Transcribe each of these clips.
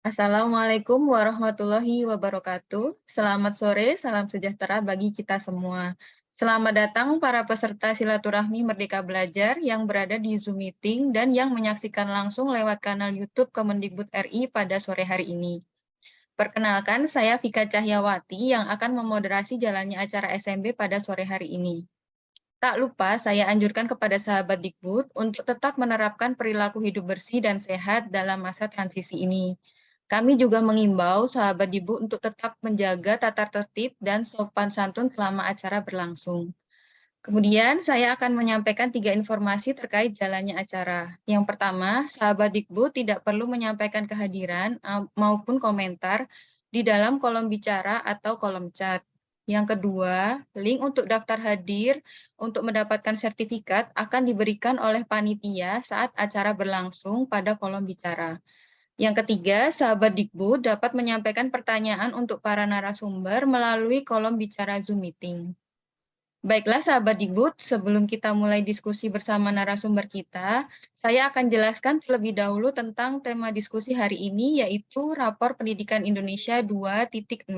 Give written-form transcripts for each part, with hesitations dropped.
Assalamualaikum warahmatullahi wabarakatuh. Selamat sore, salam sejahtera bagi kita semua. Selamat datang para peserta silaturahmi Merdeka Belajar yang berada di Zoom meeting dan yang menyaksikan langsung lewat kanal YouTube Kemendikbud RI pada sore hari ini. Perkenalkan, saya Vika Cahyawati yang akan memoderasi jalannya acara SMB pada sore hari ini. Tak lupa, saya anjurkan kepada sahabat Dikbud untuk tetap menerapkan perilaku hidup bersih dan sehat dalam masa transisi ini. Kami juga mengimbau sahabat Dikbud untuk tetap menjaga tata tertib dan sopan santun selama acara berlangsung. Kemudian, saya akan menyampaikan 3 informasi terkait jalannya acara. Yang pertama, sahabat Dikbud tidak perlu menyampaikan kehadiran maupun komentar di dalam kolom bicara atau kolom chat. Yang kedua, link untuk daftar hadir untuk mendapatkan sertifikat akan diberikan oleh panitia saat acara berlangsung pada kolom bicara. Yang ketiga, sahabat Dikbud dapat menyampaikan pertanyaan untuk para narasumber melalui kolom bicara Zoom meeting. Baiklah sahabat Dikbud, sebelum kita mulai diskusi bersama narasumber kita, saya akan jelaskan terlebih dahulu tentang tema diskusi hari ini, yaitu Rapor Pendidikan Indonesia 2.0.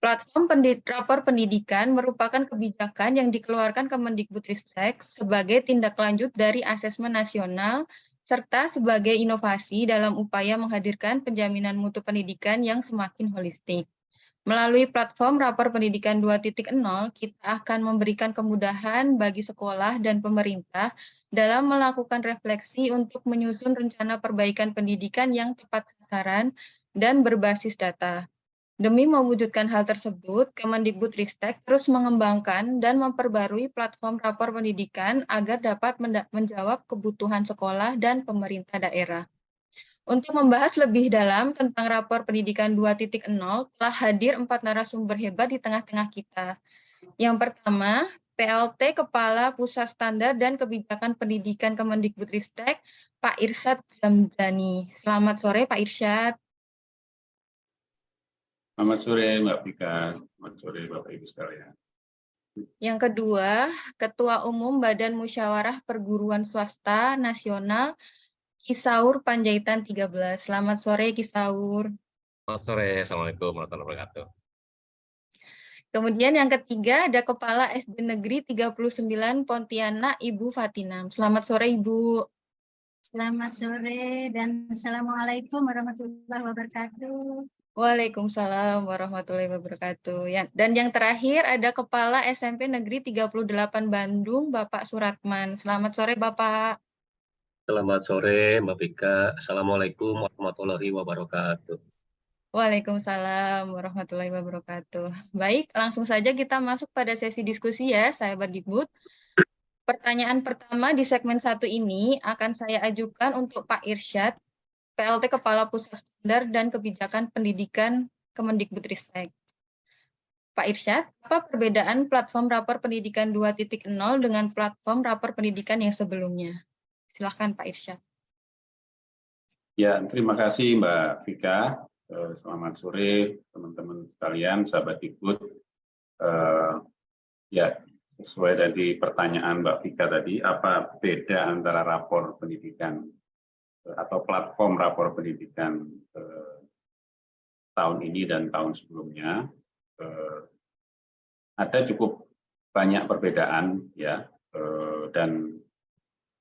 Rapor pendidikan merupakan kebijakan yang dikeluarkan Kemendikbudristek sebagai tindak lanjut dari asesmen nasional serta sebagai inovasi dalam upaya menghadirkan penjaminan mutu pendidikan yang semakin holistik. Melalui platform Rapor Pendidikan 2.0, kita akan memberikan kemudahan bagi sekolah dan pemerintah dalam melakukan refleksi untuk menyusun rencana perbaikan pendidikan yang tepat sasaran dan berbasis data. Demi mewujudkan hal tersebut, Kemendikbudristek terus mengembangkan dan memperbarui platform rapor pendidikan agar dapat menjawab kebutuhan sekolah dan pemerintah daerah. Untuk membahas lebih dalam tentang rapor pendidikan 2.0, telah hadir 4 narasumber hebat di tengah-tengah kita. Yang pertama, PLT Kepala Pusat Standar dan Kebijakan Pendidikan Kemendikbudristek, Pak Irsyad Zamdani. Selamat sore, Pak Irsyad. Selamat sore Mbak Vika, selamat sore Bapak Ibu sekalian. Yang kedua, Ketua Umum Badan Musyawarah Perguruan Swasta Nasional, Kisaur Panjaitan 13. Selamat sore, Kisaur. Selamat sore, Assalamualaikum warahmatullahi wabarakatuh. Kemudian yang ketiga, ada Kepala SD Negeri 39 Pontianak, Ibu Fatina. Selamat sore, Ibu. Selamat sore dan Assalamualaikum warahmatullahi wabarakatuh. Waalaikumsalam warahmatullahi wabarakatuh. Dan yang terakhir ada Kepala SMP Negeri 38 Bandung, Bapak Suratman. Selamat sore, Bapak. Selamat sore, Mbak Vika. Assalamualaikum warahmatullahi wabarakatuh. Waalaikumsalam warahmatullahi wabarakatuh. Baik, langsung saja kita masuk pada sesi diskusi ya, sahabat Dikbud. Pertanyaan pertama di segmen 1 ini akan saya ajukan untuk Pak Irsyad, PLT Kepala Pusat Standar dan Kebijakan Pendidikan Kemendikbudristek. Pak Irsyad, apa perbedaan platform rapor pendidikan 2.0 dengan platform rapor pendidikan yang sebelumnya? Silakan Pak Irsyad. Ya, terima kasih Mbak Vika. Selamat sore teman-teman sekalian, sahabat Dikbud. Ya, sesuai dari pertanyaan Mbak Vika tadi, apa beda antara rapor pendidikan atau platform rapor pendidikan tahun ini dan tahun sebelumnya? Ada cukup banyak perbedaan ya, dan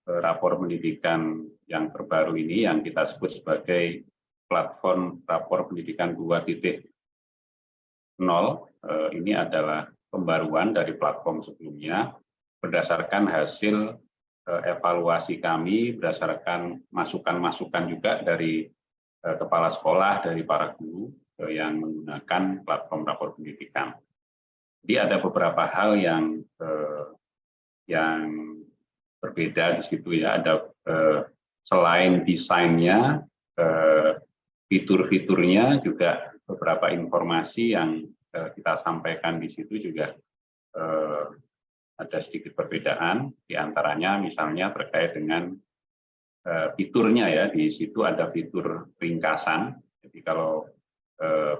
rapor pendidikan yang terbaru ini yang kita sebut sebagai platform rapor pendidikan 2.0 ini adalah pembaruan dari platform sebelumnya berdasarkan hasil evaluasi kami, berdasarkan masukan-masukan juga dari kepala sekolah, dari para guru yang menggunakan platform rapor pendidikan. Jadi ada beberapa hal yang berbeda di situ ya. Ada selain desainnya, fitur-fiturnya juga beberapa informasi yang kita sampaikan di situ juga ada sedikit perbedaan. Di antaranya misalnya terkait dengan fiturnya ya, di situ ada fitur ringkasan. Jadi kalau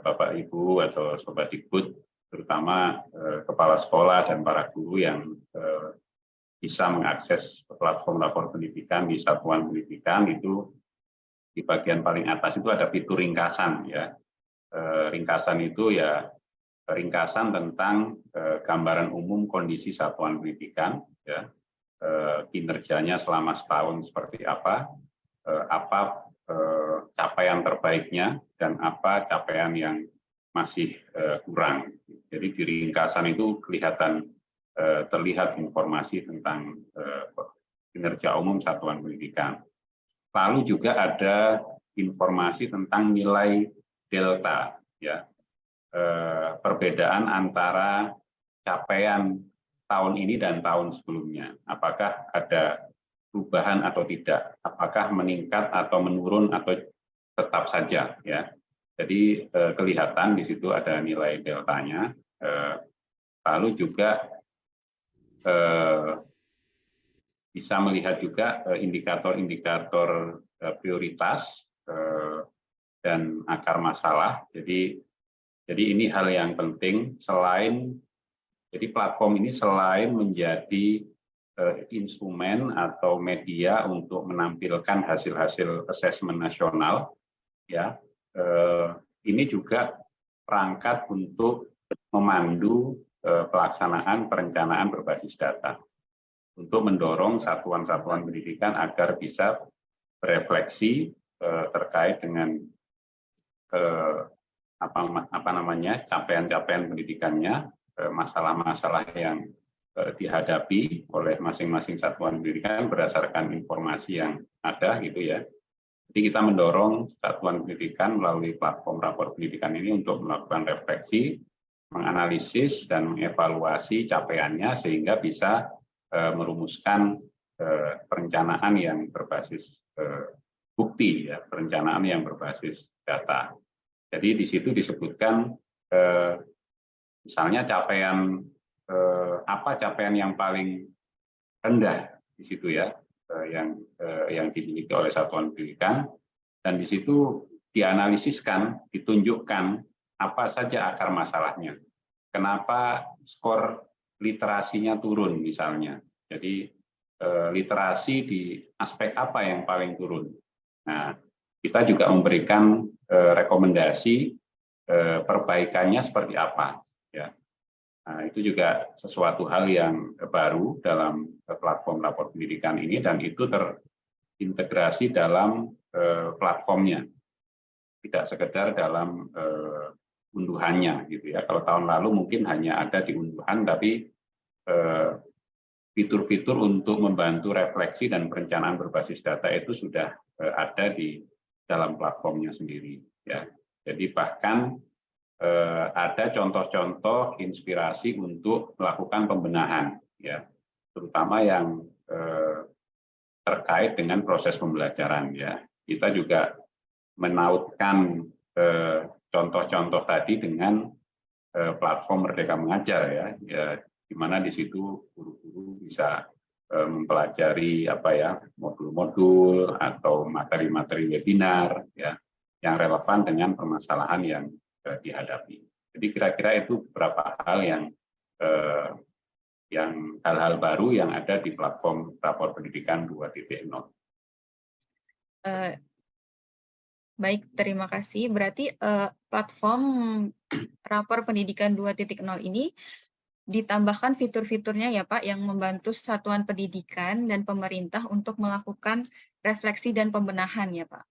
Bapak Ibu atau Sobat Dikbud, terutama kepala sekolah dan para guru yang bisa mengakses platform rapor pendidikan di satuan pendidikan, itu di bagian paling atas itu ada fitur ringkasan ya. Ringkasan itu ya ringkasan tentang gambaran umum kondisi satuan pendidikan ya. Kinerjanya selama setahun seperti apa capaian terbaiknya dan apa capaian yang masih kurang. Jadi di ringkasan itu terlihat informasi tentang kinerja umum satuan pendidikan. Lalu juga ada informasi tentang nilai delta, ya, perbedaan antara capaian tahun ini dan tahun sebelumnya. Apakah ada perubahan atau tidak? Apakah meningkat atau menurun atau tetap saja? Ya, jadi kelihatan di situ ada nilai deltanya. Lalu juga bisa melihat juga indikator-indikator prioritas dan akar masalah. Jadi ini hal yang penting jadi platform ini selain menjadi instrumen atau media untuk menampilkan hasil-hasil asesmen nasional, ya, ini juga perangkat untuk memandu pelaksanaan perencanaan berbasis data untuk mendorong satuan-satuan pendidikan agar bisa berefleksi terkait dengan capaian-capaian pendidikannya, masalah-masalah yang dihadapi oleh masing-masing satuan pendidikan berdasarkan informasi yang ada gitu ya. Jadi kita mendorong satuan pendidikan melalui platform rapor pendidikan ini untuk melakukan refleksi, menganalisis dan mengevaluasi capaiannya sehingga bisa merumuskan perencanaan yang berbasis bukti, ya, perencanaan yang berbasis data. Jadi di situ disebutkan misalnya apa capaian yang paling rendah di situ ya, yang dimiliki oleh satuan pendidikan, dan di situ dianalisiskan, ditunjukkan apa saja akar masalahnya. Kenapa skor literasinya turun misalnya. Jadi literasi di aspek apa yang paling turun. Nah, kita juga memberikan rekomendasi perbaikannya seperti apa. Ya. Nah, itu juga sesuatu hal yang baru dalam platform rapor pendidikan ini dan itu terintegrasi dalam platformnya. Tidak sekedar dalam unduhannya gitu ya. Kalau tahun lalu mungkin hanya ada di unduhan, tapi fitur-fitur untuk membantu refleksi dan perencanaan berbasis data itu sudah ada di dalam platformnya sendiri ya. Jadi bahkan ada contoh-contoh inspirasi untuk melakukan pembenahan ya, terutama yang terkait dengan proses pembelajaran ya. Kita juga menautkan contoh-contoh tadi dengan platform Merdeka Mengajar ya, di mana di situ guru-guru bisa mempelajari modul-modul atau materi-materi webinar ya yang relevan dengan permasalahan yang dihadapi. Jadi kira-kira itu beberapa hal yang hal-hal baru yang ada di platform rapor pendidikan 2.0. Baik, terima kasih. Berarti platform rapor pendidikan 2.0 ini ditambahkan fitur-fiturnya ya Pak, yang membantu satuan pendidikan dan pemerintah untuk melakukan refleksi dan pembenahan ya Pak.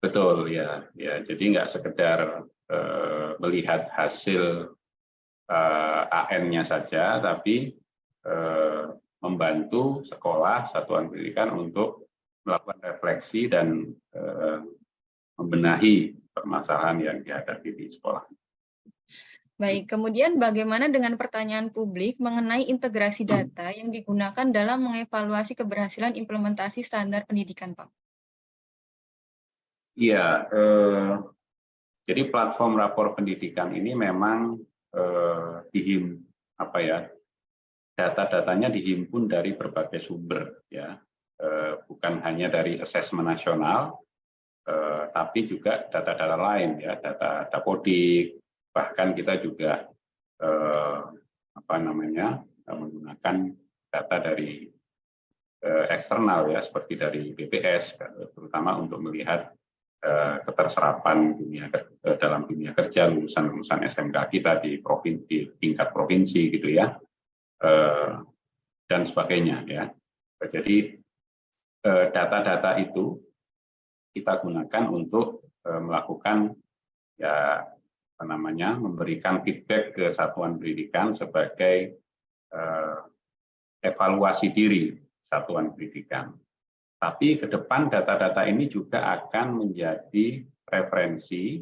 Betul ya, jadi nggak sekedar melihat hasil AN-nya saja, tapi membantu sekolah, satuan pendidikan untuk melakukan refleksi dan membenahi permasalahan yang dihadapi di sekolah. Baik, kemudian bagaimana dengan pertanyaan publik mengenai integrasi data yang digunakan dalam mengevaluasi keberhasilan implementasi standar pendidikan, Pak? Iya, jadi platform rapor pendidikan ini memang data-datanya dihimpun dari berbagai sumber, ya, bukan hanya dari asesmen nasional, tapi juga data-data lain, ya, data Dapodik. Bahkan kita juga menggunakan data dari eksternal ya, seperti dari BPS, terutama untuk melihat keterserapan dalam dunia kerja lulusan-lulusan SMK kita di tingkat provinsi gitu ya, dan sebagainya ya. Jadi data-data itu kita gunakan untuk melakukan ya apa namanya, memberikan feedback ke satuan pendidikan sebagai evaluasi diri satuan pendidikan. Tapi ke depan data-data ini juga akan menjadi referensi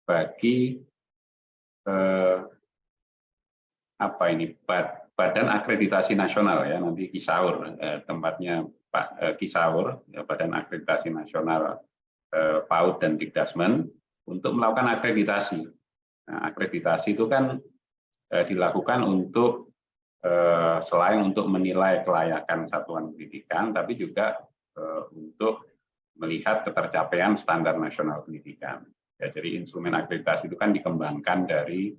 bagi Badan Akreditasi Nasional ya, nanti Kisaur tempatnya Pak Kisaur, ya, Badan Akreditasi Nasional PAUD dan Dikdasmen untuk melakukan akreditasi. Nah, akreditasi itu kan dilakukan untuk selain untuk menilai kelayakan satuan pendidikan, tapi juga untuk melihat ketercapaian standar nasional pendidikan. Ya, jadi instrumen akreditasi itu kan dikembangkan dari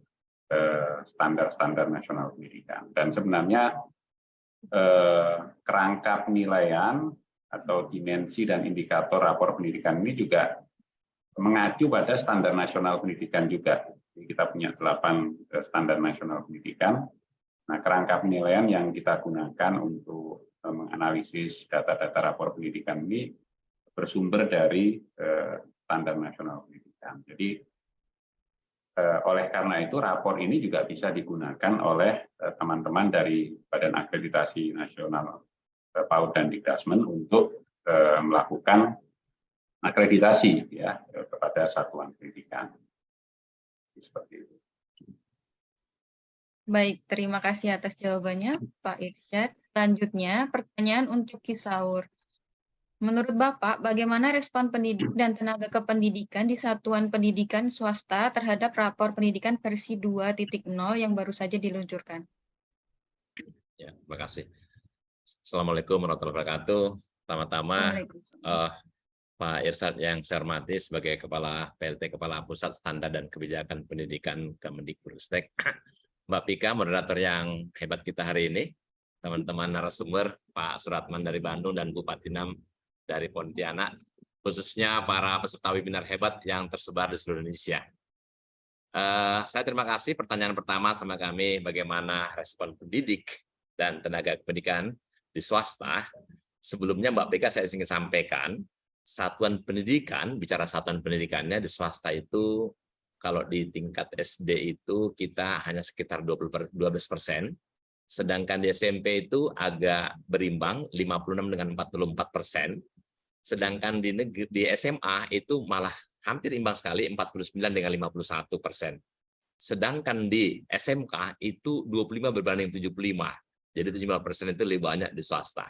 standar-standar nasional pendidikan. Dan sebenarnya kerangka penilaian atau dimensi dan indikator rapor pendidikan ini juga mengacu pada standar nasional pendidikan juga. Jadi kita punya 8 standar nasional pendidikan. Nah, kerangka penilaian yang kita gunakan untuk menganalisis data-data rapor pendidikan ini bersumber dari standar nasional pendidikan. Jadi oleh karena itu rapor ini juga bisa digunakan oleh teman-teman dari Badan Akreditasi Nasional PAUD dan Dikdasmen untuk melakukan akreditasi ya kepada satuan pendidikan. Seperti itu. Baik, terima kasih atas jawabannya, Pak Irsyad. Selanjutnya, pertanyaan untuk Kisaur. Menurut Bapak, bagaimana respon pendidik dan tenaga kependidikan di satuan pendidikan swasta terhadap rapor pendidikan versi 2.0 yang baru saja diluncurkan? Ya, terima kasih. Assalamualaikum warahmatullahi wabarakatuh. Pertama-tama, Pak Irsyad yang saya hormati sebagai Kepala PLT Kepala Pusat Standar dan Kebijakan Pendidikan Kemendikbudristek, Mbak Pika, moderator yang hebat kita hari ini, teman-teman narasumber, Pak Suratman dari Bandung dan Bu Patinam dari Pontianak, khususnya para peserta webinar hebat yang tersebar di seluruh Indonesia. Saya terima kasih. Pertanyaan pertama sama kami, bagaimana respon pendidik dan tenaga pendidikan di swasta. Sebelumnya Mbak Pika saya ingin sampaikan, satuan pendidikan, bicara satuan pendidikannya di swasta itu, kalau di tingkat SD itu kita hanya sekitar 12%, sedangkan di SMP itu agak berimbang, 56 dengan 44%, sedangkan di SMA itu malah hampir imbang sekali, 49 dengan 51%. Sedangkan di SMK itu 25 berbanding 75, jadi 75% itu lebih banyak di swasta.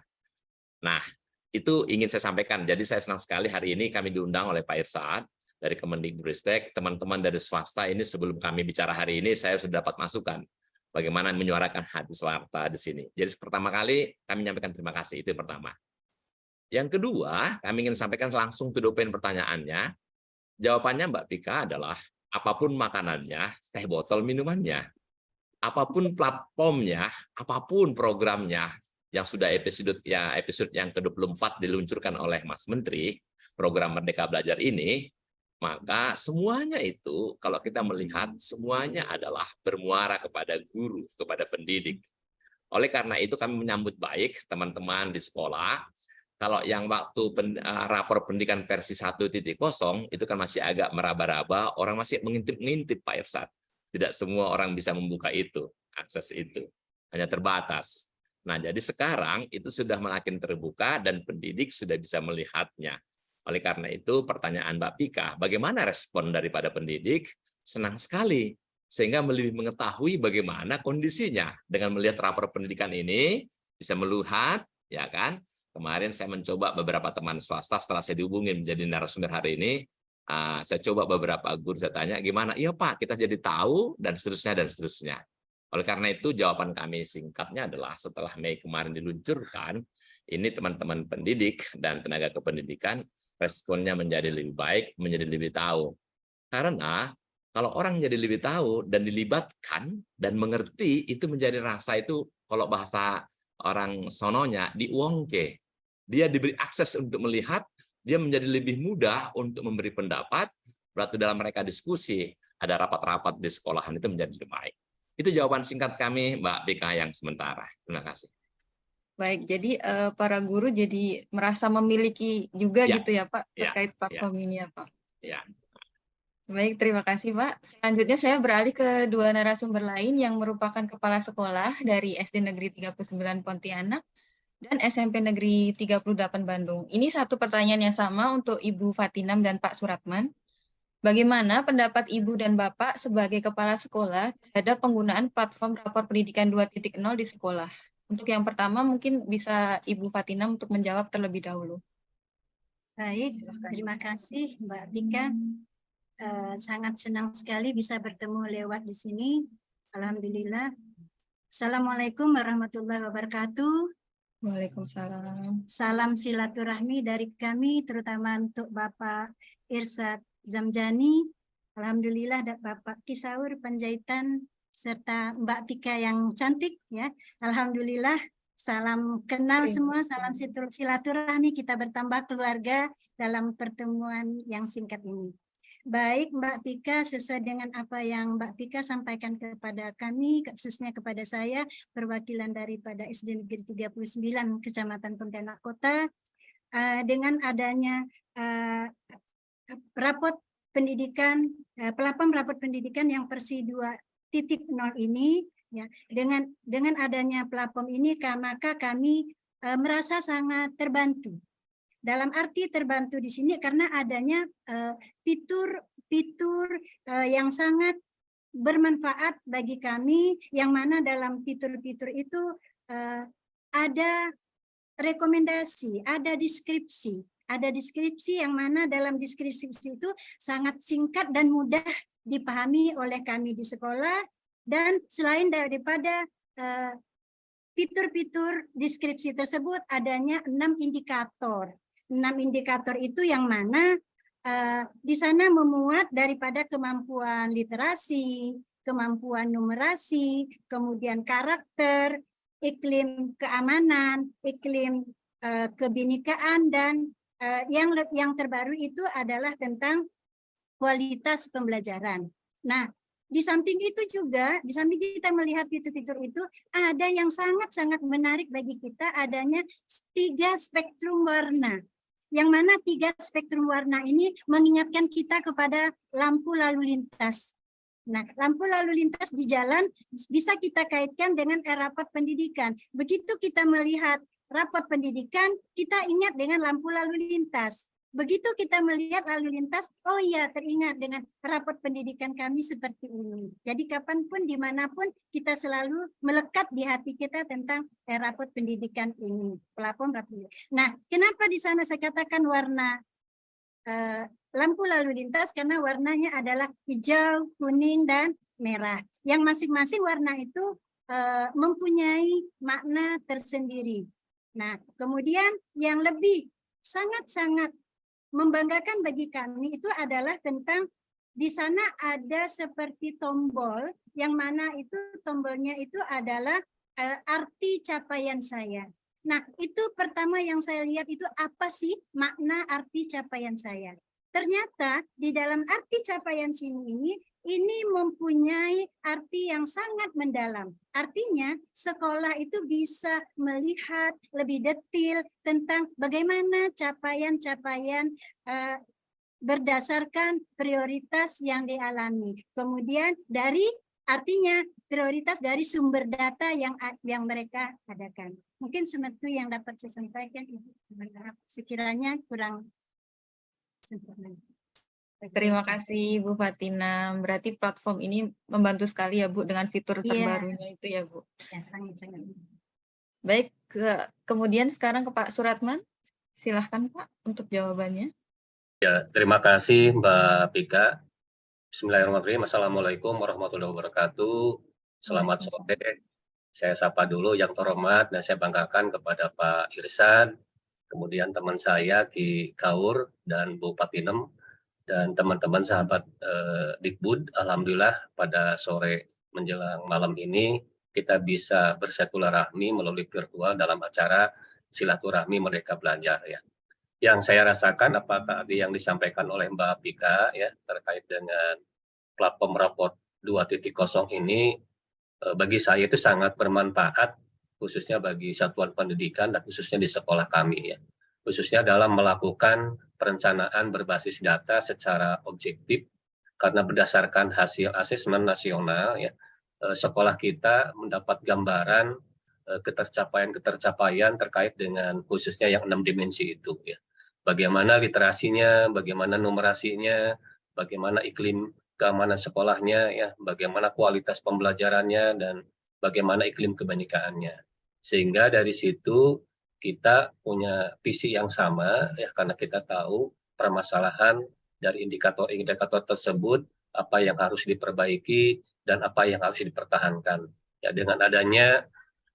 Nah, itu ingin saya sampaikan. Jadi saya senang sekali hari ini kami diundang oleh Pak Irsyad dari Kemendikbudristek. Teman-teman dari swasta ini sebelum kami bicara hari ini saya sudah dapat masukan bagaimana menyuarakan hati swasta di sini. Jadi pertama kali kami menyampaikan terima kasih, itu yang pertama. Yang kedua, kami ingin sampaikan langsung to the point pertanyaannya. Jawabannya Mbak Pika adalah apapun makanannya, teh botol minumannya, apapun platformnya, apapun programnya, yang sudah episode yang ke-24 diluncurkan oleh Mas Menteri, program Merdeka Belajar ini, maka semuanya itu kalau kita melihat semuanya adalah bermuara kepada guru, kepada pendidik. Oleh karena itu kami menyambut baik teman-teman di sekolah. Kalau yang waktu rapor pendidikan versi 1.0 itu kan masih agak meraba-raba, orang masih mengintip-ngintip Pak Irsyad. Tidak semua orang bisa membuka itu, akses itu, hanya terbatas. Nah, jadi sekarang itu sudah makin terbuka dan pendidik sudah bisa melihatnya. Oleh karena itu, pertanyaan Mbak Pika, bagaimana respon daripada pendidik? Senang sekali, sehingga lebih mengetahui bagaimana kondisinya. Dengan melihat rapor pendidikan ini, bisa melihat, ya kan? Kemarin saya mencoba beberapa teman swasta, setelah saya dihubungin menjadi narasumber hari ini, saya coba beberapa guru, saya tanya, gimana? Iya Pak, kita jadi tahu, dan seterusnya, dan seterusnya. Oleh karena itu, jawaban kami singkatnya adalah setelah Mei kemarin diluncurkan, ini teman-teman pendidik dan tenaga kependidikan, responnya menjadi lebih baik, menjadi lebih tahu. Karena kalau orang jadi lebih tahu dan dilibatkan dan mengerti, itu menjadi rasa itu, kalau bahasa orang sononya, diuongke. dia diberi akses untuk melihat, dia menjadi lebih mudah untuk memberi pendapat. Berarti dalam mereka diskusi, ada rapat-rapat di sekolahan itu menjadi lebih baik. Itu jawaban singkat kami, Mbak Bika, yang sementara. Terima kasih. Baik, jadi para guru jadi merasa memiliki juga Ya, gitu ya Pak, ya, terkait platform ini ya Pak. Ya. Baik, terima kasih Pak. Selanjutnya saya beralih ke dua narasumber lain yang merupakan kepala sekolah dari SD Negeri 39 Pontianak dan SMP Negeri 38 Bandung. Ini satu pertanyaan yang sama untuk Ibu Fatinam dan Pak Suratman. Bagaimana pendapat Ibu dan Bapak sebagai kepala sekolah terhadap penggunaan platform rapor pendidikan 2.0 di sekolah? Untuk yang pertama mungkin bisa Ibu Fatinam untuk menjawab terlebih dahulu. Baik, terima kasih Mbak Bika. Sangat senang sekali bisa bertemu lewat di sini. Alhamdulillah. Assalamualaikum warahmatullahi wabarakatuh. Waalaikumsalam. Salam silaturahmi dari kami, terutama untuk Bapak Irsad Zamjani. Alhamdulillah ada Bapak Kisaur Penjahitan serta Mbak Pika yang cantik ya. Alhamdulillah. Salam kenal semua, salam silaturahmi, kita bertambah keluarga dalam pertemuan yang singkat ini. Baik Mbak Pika, sesuai dengan apa yang Mbak Pika sampaikan kepada kami, khususnya kepada saya, perwakilan daripada SD Negeri 39 Kecamatan Pontianak Kota, dengan adanya rapot pendidikan, platform rapot pendidikan yang versi 2.0 ini, ya, dengan adanya platform ini, maka kami merasa sangat terbantu. Dalam arti terbantu di sini karena adanya fitur yang sangat bermanfaat bagi kami, yang mana dalam fitur-fitur itu ada rekomendasi, ada deskripsi yang mana dalam deskripsi itu sangat singkat dan mudah dipahami oleh kami di sekolah. Dan selain daripada fitur-fitur deskripsi tersebut, adanya 6 indikator. 6 indikator itu yang mana di sana memuat daripada kemampuan literasi, kemampuan numerasi, kemudian karakter, iklim keamanan, iklim kebinekaan, dan yang terbaru itu adalah tentang kualitas pembelajaran. Nah, di samping itu juga, di samping kita melihat fitur-fitur itu, ada yang sangat-sangat menarik bagi kita, adanya 3 spektrum warna. Yang mana 3 spektrum warna ini mengingatkan kita kepada lampu lalu lintas. Nah, lampu lalu lintas di jalan bisa kita kaitkan dengan rapot pendidikan. Begitu kita melihat rapot pendidikan, kita ingat dengan lampu lalu lintas. Begitu kita melihat lalu lintas, oh iya, teringat dengan rapot pendidikan kami seperti ini. Jadi kapanpun, dimanapun, kita selalu melekat di hati kita tentang rapot pendidikan ini. Platform rapot. Nah, kenapa di sana saya katakan warna lampu lalu lintas? Karena warnanya adalah hijau, kuning, dan merah. Yang masing-masing warna itu mempunyai makna tersendiri. Nah, kemudian yang lebih sangat-sangat membanggakan bagi kami itu adalah tentang di sana ada seperti tombol, yang mana itu tombolnya itu adalah arti capaian saya. Nah, itu pertama yang saya lihat itu apa sih makna arti capaian saya. Ternyata di dalam arti capaian sini ini mempunyai arti yang sangat mendalam. Artinya sekolah itu bisa melihat lebih detail tentang bagaimana capaian-capaian berdasarkan prioritas yang dialami. Kemudian artinya prioritas dari sumber data yang mereka adakan. Mungkin seperti yang dapat saya sampaikan, sekiranya kurang sempurna. Terima kasih Bu Fatina. Berarti platform ini membantu sekali ya Bu dengan fitur terbarunya itu ya Bu. Ya, sangat-sangat. Baik, kemudian sekarang ke Pak Suratman. Silahkan Pak untuk jawabannya. Ya, terima kasih Mbak Pika. Bismillahirrahmanirrahim. Assalamualaikum warahmatullahi wabarakatuh. Selamat sore. Saya sapa dulu yang terhormat dan saya banggakan kepada Pak Irsad, kemudian teman saya Ki Kaur dan Bu Patinem, dan teman-teman sahabat Dikbud. Alhamdulillah pada sore menjelang malam ini kita bisa bersilaturahmi melalui virtual dalam acara silaturahmi Merdeka Belajar ya. Yang saya rasakan apa tadi yang disampaikan oleh Mbak Pika ya terkait dengan platform raport 2.0 ini bagi saya itu sangat bermanfaat khususnya bagi satuan pendidikan dan khususnya di sekolah kami ya. Khususnya dalam melakukan perencanaan berbasis data secara objektif karena berdasarkan hasil asesmen nasional ya sekolah kita mendapat gambaran ketercapaian terkait dengan khususnya yang 6 dimensi itu ya. Bagaimana literasinya, bagaimana numerasinya, bagaimana iklim keamanan sekolahnya ya, bagaimana kualitas pembelajarannya dan bagaimana iklim kebinekaannya. Sehingga dari situ kita punya visi yang sama ya karena kita tahu permasalahan dari indikator-indikator tersebut apa yang harus diperbaiki dan apa yang harus dipertahankan. Ya dengan adanya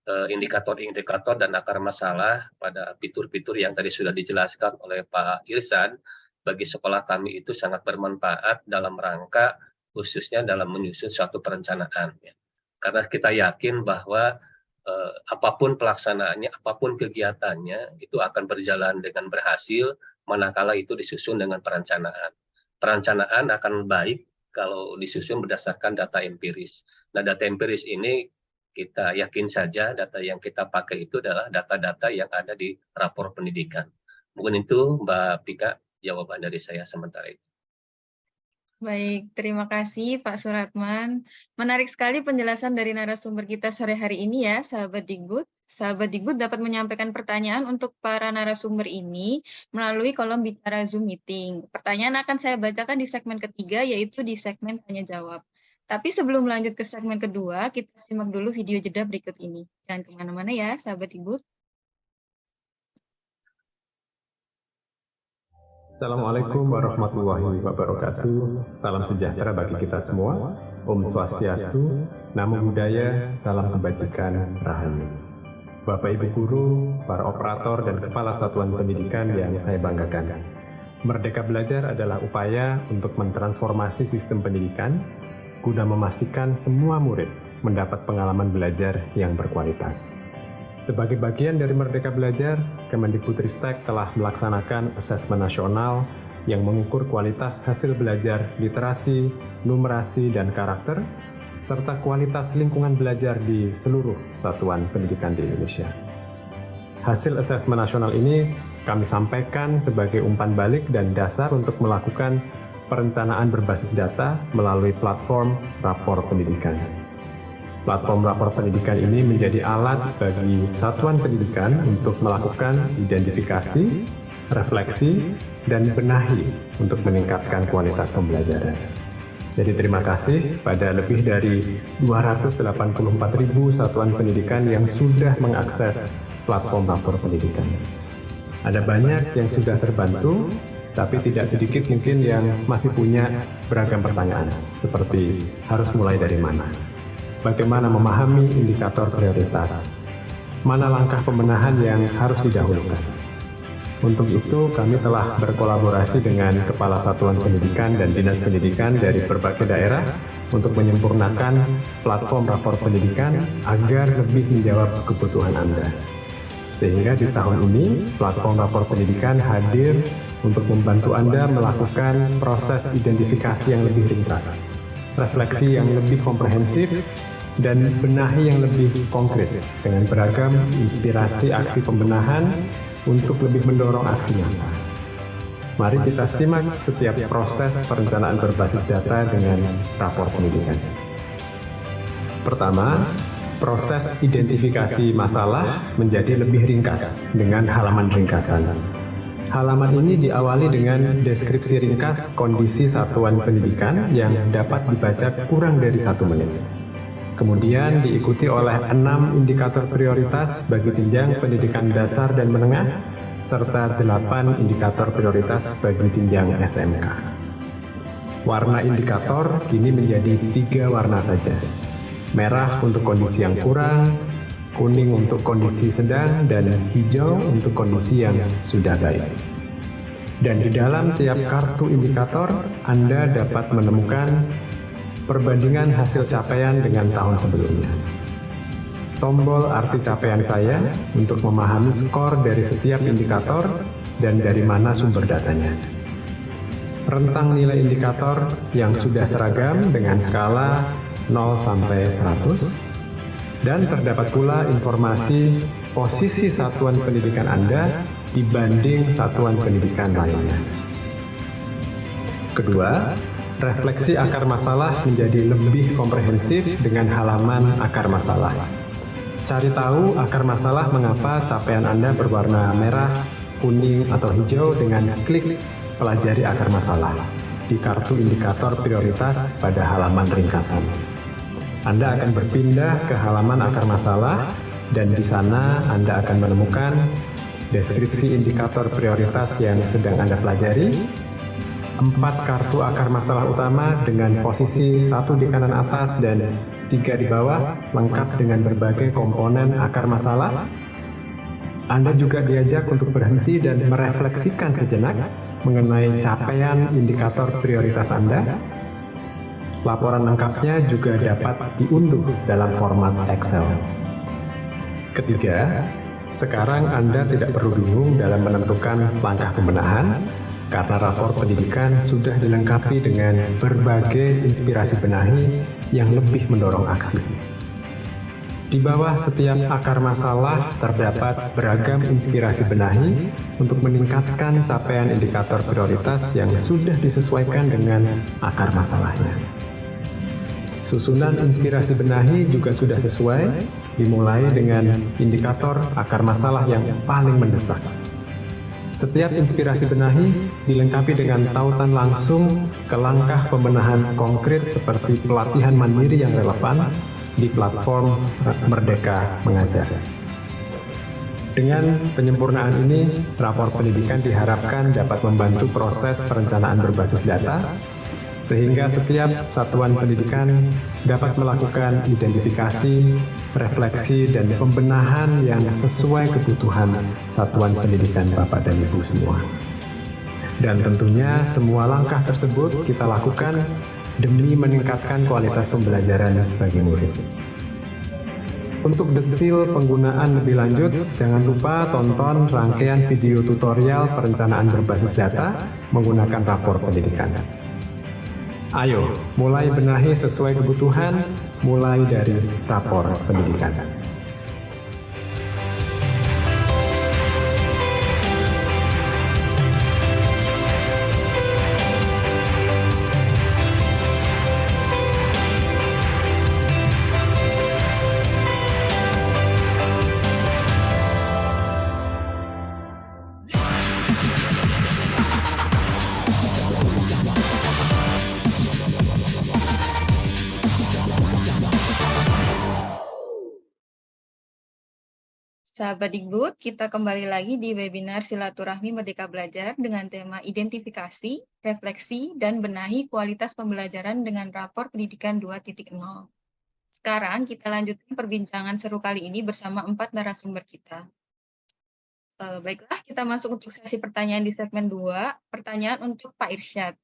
indikator-indikator dan akar masalah pada fitur-fitur yang tadi sudah dijelaskan oleh Pak Irsan, bagi sekolah kami itu sangat bermanfaat dalam rangka khususnya dalam menyusun suatu perencanaan. Ya. Karena kita yakin bahwa apapun pelaksanaannya, apapun kegiatannya, itu akan berjalan dengan berhasil manakala itu disusun dengan perencanaan. Perencanaan akan baik kalau disusun berdasarkan data empiris. Nah, data empiris ini kita yakin saja data yang kita pakai itu adalah data-data yang ada di rapor pendidikan. Mungkin itu Mbak Pika jawaban dari saya sementara itu. Baik, terima kasih Pak Suratman. Menarik sekali penjelasan dari narasumber kita sore hari ini ya, sahabat Dikbud. Sahabat Dikbud dapat menyampaikan pertanyaan untuk para narasumber ini melalui kolom bicara Zoom Meeting. Pertanyaan akan saya bacakan di segmen ketiga, yaitu di segmen tanya-jawab. Tapi sebelum lanjut ke segmen kedua, kita simak dulu video jeda berikut ini. Jangan kemana-mana ya, sahabat Dikbud. Assalamualaikum warahmatullahi wabarakatuh. Salam sejahtera bagi kita semua. Om Swastiastu, Namo Buddhaya, salam kebajikan, Rahayu. Bapak Ibu Guru, para operator dan kepala satuan pendidikan yang saya banggakan. Merdeka Belajar adalah upaya untuk mentransformasi sistem pendidikan guna memastikan semua murid mendapat pengalaman belajar yang berkualitas. Sebagai bagian dari Merdeka Belajar, Kemendikbudristek telah melaksanakan asesmen nasional yang mengukur kualitas hasil belajar literasi, numerasi, dan karakter, serta kualitas lingkungan belajar di seluruh satuan pendidikan di Indonesia. Hasil asesmen nasional ini kami sampaikan sebagai umpan balik dan dasar untuk melakukan perencanaan berbasis data melalui platform rapor pendidikan. Platform rapor pendidikan ini menjadi alat bagi satuan pendidikan untuk melakukan identifikasi, refleksi, dan benahi untuk meningkatkan kualitas pembelajaran. Jadi terima kasih pada lebih dari 284.000 satuan pendidikan yang sudah mengakses platform rapor pendidikan. Ada banyak yang sudah terbantu, tapi tidak sedikit mungkin yang masih punya beragam pertanyaan, seperti harus mulai dari mana? Bagaimana memahami indikator prioritas? Mana langkah pembenahan yang harus didahulukan? Untuk itu, kami telah berkolaborasi dengan Kepala Satuan Pendidikan dan Dinas Pendidikan dari berbagai daerah untuk menyempurnakan platform rapor pendidikan agar lebih menjawab kebutuhan Anda. Sehingga di tahun ini, platform rapor pendidikan hadir untuk membantu Anda melakukan proses identifikasi yang lebih ringkas, refleksi yang lebih komprehensif, dan benahi yang lebih konkret dengan beragam inspirasi aksi pembenahan untuk lebih mendorong aksi nyata. Mari kita simak setiap proses perencanaan berbasis data dengan rapor pendidikan. Pertama, proses identifikasi masalah menjadi lebih ringkas dengan halaman ringkasan. Halaman ini diawali dengan deskripsi ringkas kondisi satuan pendidikan yang dapat dibaca kurang dari 1 menit. Kemudian diikuti oleh 6 indikator prioritas bagi jenjang pendidikan dasar dan menengah, serta 8 indikator prioritas bagi jenjang SMK. Warna indikator kini menjadi 3 warna saja. Merah untuk kondisi yang kurang, kuning untuk kondisi sedang, dan hijau untuk kondisi yang sudah baik. Dan di dalam tiap kartu indikator, Anda dapat menemukan perbandingan hasil capaian dengan tahun sebelumnya. tombol arti capaian saya untuk memahami skor dari setiap indikator dan dari mana sumber datanya. Rentang nilai indikator yang sudah seragam dengan skala 0 sampai 100, dan terdapat pula informasi posisi satuan pendidikan Anda dibanding satuan pendidikan lainnya. Kedua, refleksi akar masalah menjadi lebih komprehensif dengan halaman akar masalah. Cari tahu akar masalah mengapa capaian Anda berwarna merah, kuning, atau hijau dengan klik pelajari akar masalah di kartu indikator prioritas pada halaman ringkasan. Anda akan berpindah ke halaman akar masalah dan di sana Anda akan menemukan deskripsi indikator prioritas yang sedang Anda pelajari, 4 kartu akar masalah utama dengan posisi 1 di kanan atas dan 3 di bawah, lengkap dengan berbagai komponen akar masalah. Anda juga diajak untuk berhenti dan merefleksikan sejenak mengenai capaian indikator prioritas Anda. Laporan lengkapnya juga dapat diunduh dalam format Excel. Ketiga, sekarang Anda tidak perlu bingung dalam menentukan langkah pembenahan, karena rapor pendidikan sudah dilengkapi dengan berbagai inspirasi benahi yang lebih mendorong aksi. Di bawah setiap akar masalah terdapat beragam inspirasi benahi untuk meningkatkan capaian indikator prioritas yang sudah disesuaikan dengan akar masalahnya. Susunan inspirasi benahi juga sudah sesuai, dimulai dengan indikator akar masalah yang paling mendesak. Setiap inspirasi benahi dilengkapi dengan tautan langsung ke langkah pembenahan konkret seperti pelatihan mandiri yang relevan di platform Merdeka Mengajar. Dengan penyempurnaan ini, rapor pendidikan diharapkan dapat membantu proses perencanaan berbasis data, sehingga setiap satuan pendidikan dapat melakukan identifikasi, refleksi, dan pembenahan yang sesuai kebutuhan satuan pendidikan Bapak dan Ibu semua. Dan tentunya semua langkah tersebut kita lakukan demi meningkatkan kualitas pembelajaran bagi murid. Untuk detail penggunaan lebih lanjut, jangan lupa tonton rangkaian video tutorial perencanaan berbasis data menggunakan rapor pendidikan. Ayo, mulai benahi sesuai kebutuhan, mulai dari rapor pendidikan. Sahabat Dikbud, kita kembali lagi di webinar Silaturahmi Merdeka Belajar dengan tema Identifikasi, Refleksi, dan Benahi Kualitas Pembelajaran dengan Rapor Pendidikan 2.0. Sekarang kita lanjutkan perbincangan seru kali ini bersama 4 narasumber kita. Baiklah, kita masuk untuk sesi pertanyaan di segmen 2. Pertanyaan untuk Pak Irsyad.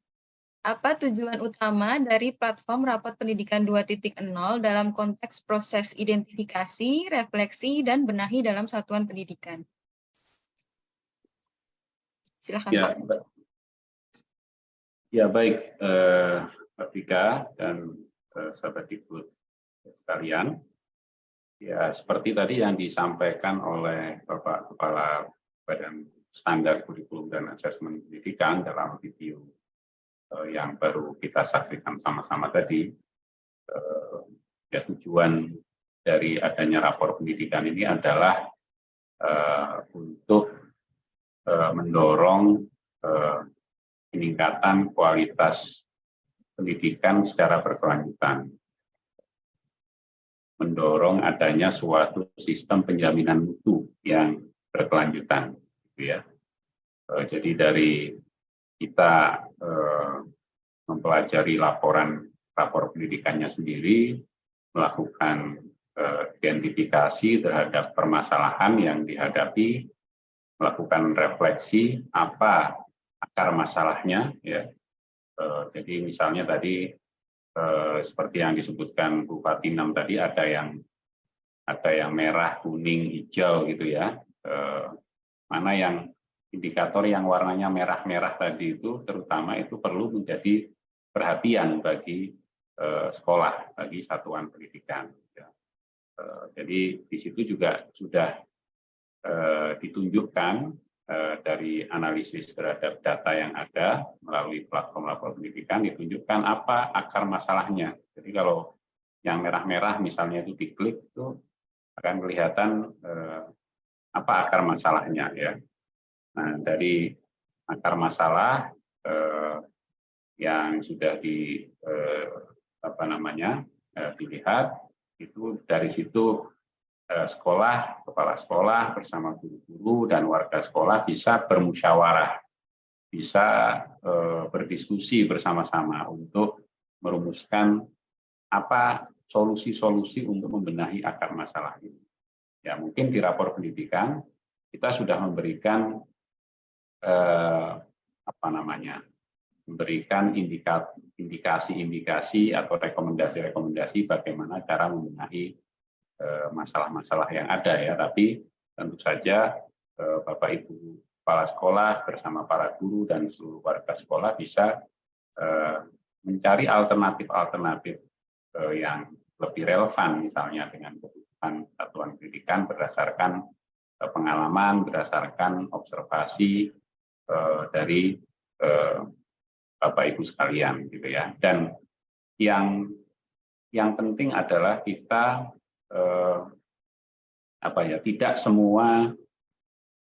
Apa tujuan utama dari platform Rapor Pendidikan 2.0 dalam konteks proses identifikasi, refleksi, dan benahi dalam satuan pendidikan? Silakan, ya, Pak. Ya, baik, Pak Vika dan sahabat Dikbud sekalian. Ya, seperti tadi yang disampaikan oleh Bapak Kepala Badan Standar Kurikulum dan Asesmen Pendidikan dalam video yang baru kita saksikan sama-sama tadi, ya, tujuan dari adanya rapor pendidikan ini adalah untuk mendorong peningkatan kualitas pendidikan secara berkelanjutan, mendorong adanya suatu sistem penjaminan mutu yang berkelanjutan, gitu ya. Jadi dari kita mempelajari rapor pendidikannya sendiri, melakukan identifikasi terhadap permasalahan yang dihadapi, melakukan refleksi apa akar masalahnya, ya. Jadi misalnya tadi seperti yang disebutkan Bu Fatinam tadi, ada yang ada yang merah, kuning, hijau gitu ya. Mana yang indikator yang warnanya merah-merah tadi itu terutama itu perlu menjadi perhatian bagi sekolah, bagi satuan pendidikan. Jadi di situ juga sudah ditunjukkan dari analisis terhadap data yang ada melalui platform pendidikan, ditunjukkan apa akar masalahnya. Jadi kalau yang merah-merah misalnya itu diklik itu akan kelihatan apa akar masalahnya ya. Nah, dari akar masalah yang sudah dilihat itu dari situ sekolah, kepala sekolah bersama guru-guru dan warga sekolah bisa bermusyawarah, bisa berdiskusi bersama-sama untuk merumuskan apa solusi-solusi untuk membenahi akar masalah ini. Ya, mungkin di rapor pendidikan kita sudah memberikan memberikan indikasi-indikasi atau rekomendasi-rekomendasi bagaimana cara membenahi masalah-masalah yang ada ya. Tapi tentu saja Bapak Ibu kepala sekolah bersama para guru dan seluruh warga sekolah bisa mencari alternatif-alternatif yang lebih relevan, misalnya dengan kebutuhan satuan pendidikan berdasarkan pengalaman, berdasarkan observasi dari Bapak Ibu sekalian, gitu ya. Dan yang penting adalah kita tidak semua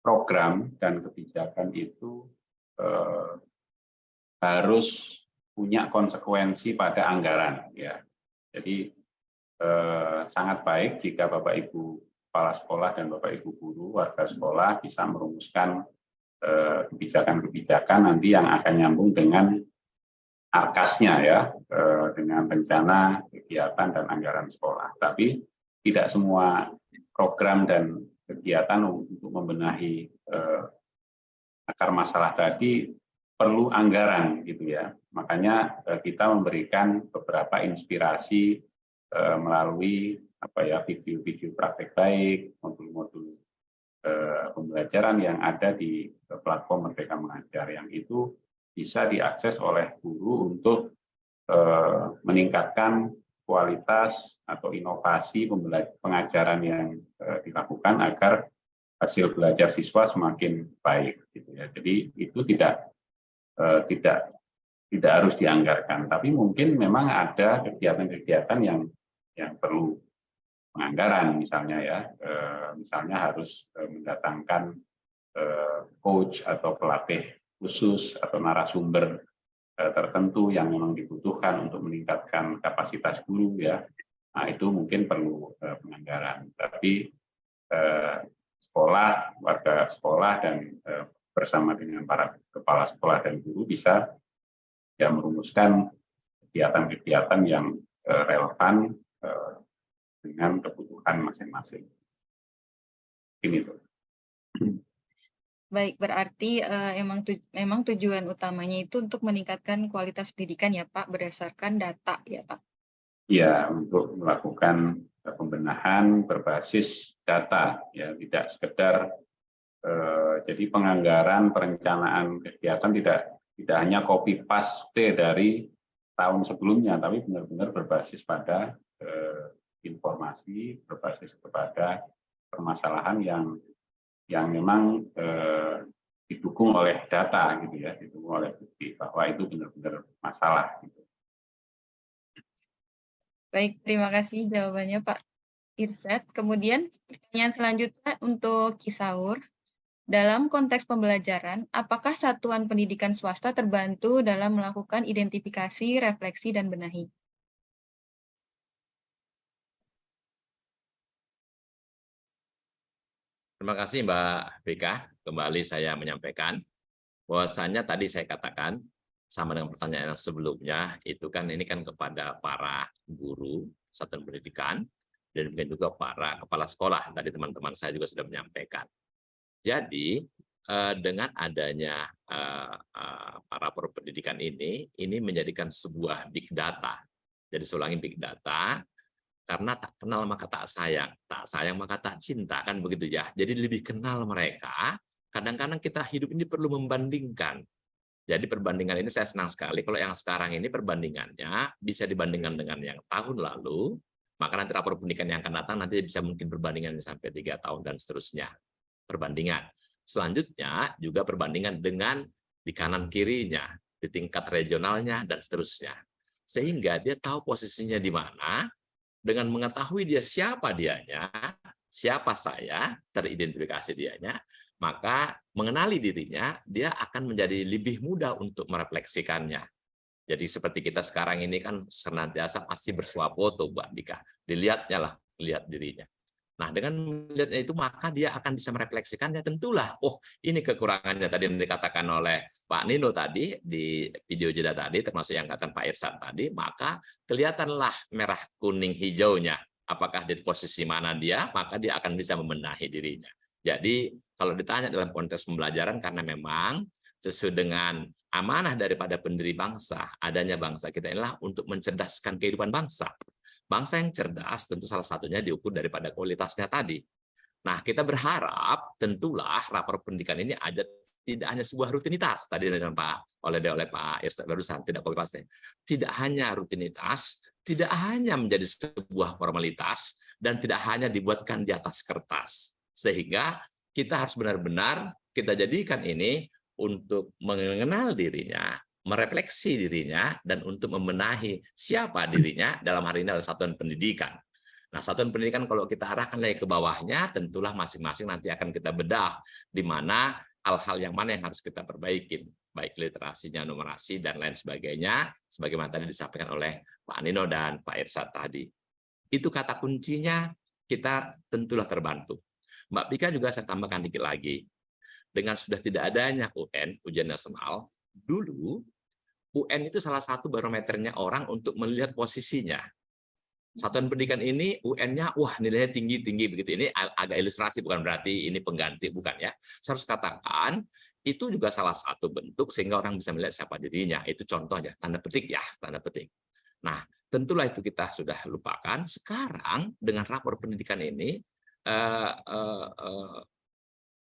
program dan kebijakan itu harus punya konsekuensi pada anggaran, ya. Jadi sangat baik jika Bapak Ibu kepala sekolah dan Bapak Ibu guru, warga sekolah bisa merumuskan kebijakan-kebijakan nanti yang akan nyambung dengan arkasnya ya, dengan rencana kegiatan dan anggaran sekolah. Tapi tidak semua program dan kegiatan untuk membenahi akar masalah tadi perlu anggaran gitu ya. Makanya kita memberikan beberapa inspirasi melalui video-video praktek baik, modul-modul pembelajaran yang ada di platform Merdeka Mengajar, yang itu bisa diakses oleh guru untuk meningkatkan kualitas atau inovasi pengajaran yang dilakukan agar hasil belajar siswa semakin baik gitu ya. Jadi itu tidak harus dianggarkan, tapi mungkin memang ada kegiatan-kegiatan yang perlu penganggaran, misalnya ya, misalnya harus mendatangkan coach atau pelatih khusus atau narasumber tertentu yang memang dibutuhkan untuk meningkatkan kapasitas guru ya. Nah, itu mungkin perlu penganggaran. Tapi sekolah, warga sekolah dan bersama dengan para kepala sekolah dan guru bisa ya merumuskan kegiatan-kegiatan yang relevan dengan kebutuhan masing-masing. Ini tuh. Baik, berarti memang tujuan utamanya itu untuk meningkatkan kualitas pendidikan ya Pak, berdasarkan data ya Pak? Ya, untuk melakukan pembenahan berbasis data, ya tidak sekedar jadi penganggaran perencanaan kegiatan tidak hanya copy paste dari tahun sebelumnya, tapi benar-benar berbasis pada informasi, berbasis kepada permasalahan yang memang didukung oleh data gitu ya, didukung oleh bukti bahwa itu benar-benar masalah gitu. Baik, terima kasih jawabannya Pak Irsad. Kemudian pertanyaan selanjutnya untuk Kisaur. Dalam konteks pembelajaran, apakah satuan pendidikan swasta terbantu dalam melakukan identifikasi, refleksi, dan benahi? Terima kasih Mbak Beka. Kembali saya menyampaikan bahwasannya tadi saya katakan sama dengan pertanyaan yang sebelumnya, itu kan ini kan kepada para guru satuan pendidikan dan mungkin juga para kepala sekolah. Tadi teman-teman saya juga sudah menyampaikan. Jadi dengan adanya para pendidikan ini menjadikan sebuah big data. Jadi saya ulangi, big data Karena tak kenal maka tak sayang maka tak cinta, kan begitu ya. Jadi lebih kenal mereka. Kadang-kadang kita hidup ini perlu membandingkan. Jadi perbandingan ini saya senang sekali. Kalau yang sekarang ini perbandingannya bisa dibandingkan dengan yang tahun lalu, maka nanti rapor pendidikan yang akan datang nanti bisa mungkin perbandingan sampai 3 tahun dan seterusnya. Perbandingan. Selanjutnya juga perbandingan dengan di kanan kirinya, di tingkat regionalnya dan seterusnya. Sehingga dia tahu posisinya di mana. Dengan mengetahui dia siapa dianya, siapa saya, teridentifikasi dianya, maka mengenali dirinya, dia akan menjadi lebih mudah untuk merefleksikannya. Jadi seperti kita sekarang ini kan senantiasa pasti bersuap foto, Mbak Dika. Dilihatnya lah, lihat dirinya. Nah, dengan melihatnya itu, maka dia akan bisa merefleksikannya. Tentulah, oh ini kekurangannya tadi yang dikatakan oleh Pak Nino tadi, di video jeda tadi, termasuk yang katakan Pak Irsad tadi, maka kelihatanlah merah, kuning, hijaunya. Apakah di posisi mana dia, maka dia akan bisa membenahi dirinya. Jadi, kalau ditanya dalam konteks pembelajaran, karena memang sesuai dengan amanah daripada pendiri bangsa, adanya bangsa kita inilah untuk mencerdaskan kehidupan bangsa. Bangsa yang cerdas tentu salah satunya diukur daripada kualitasnya tadi. Nah, kita berharap tentulah rapor pendidikan ini ada tidak hanya sebuah rutinitas tadi oleh Pak Irsad barusan, tidak copy paste. Tidak hanya rutinitas, tidak hanya menjadi sebuah formalitas, dan tidak hanya dibuatkan di atas kertas. Sehingga kita harus benar-benar kita jadikan ini untuk mengenal dirinya, merefleksi dirinya, dan untuk membenahi siapa dirinya dalam hari ini adalah satuan pendidikan. Nah, satuan pendidikan kalau kita arahkan lagi ke bawahnya, tentulah masing-masing nanti akan kita bedah di mana hal-hal yang mana yang harus kita perbaikin, baik literasinya, numerasi, dan lain sebagainya, sebagaimana tadi disampaikan oleh Pak Nino dan Pak Irsad tadi. Itu kata kuncinya, kita tentulah terbantu. Mbak Pika juga saya tambahkan dikit lagi. Dengan sudah tidak adanya UN, ujian nasional, dulu UN itu salah satu barometernya orang untuk melihat posisinya. Satuan pendidikan ini UN-nya, wah nilainya tinggi-tinggi begitu. Ini agak ilustrasi, bukan berarti ini pengganti, bukan ya. Saya harus katakan, itu juga salah satu bentuk sehingga orang bisa melihat siapa dirinya. Itu contoh aja, tanda petik ya, tanda petik. Nah, tentulah itu kita sudah lupakan. Sekarang dengan rapor pendidikan ini,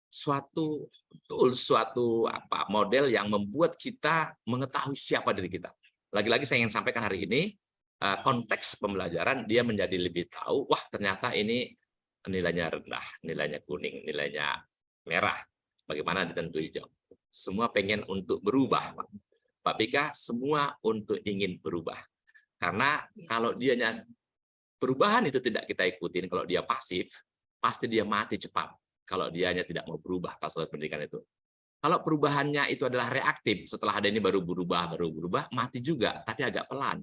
suatu model yang membuat kita mengetahui siapa diri kita. Lagi-lagi saya ingin sampaikan hari ini, konteks pembelajaran dia menjadi lebih tahu, wah ternyata ini nilainya rendah, nilainya kuning, nilainya merah, bagaimana ditentui hijau. Semua pengen untuk berubah, Pak Pika, semua untuk ingin berubah. Karena kalau dianya perubahan itu tidak kita ikutin, kalau dia pasif, pasti dia mati cepat. Kalau dianya tidak mau berubah pas pendidikan itu. Kalau perubahannya itu adalah reaktif, setelah ada ini baru berubah, mati juga, tapi agak pelan.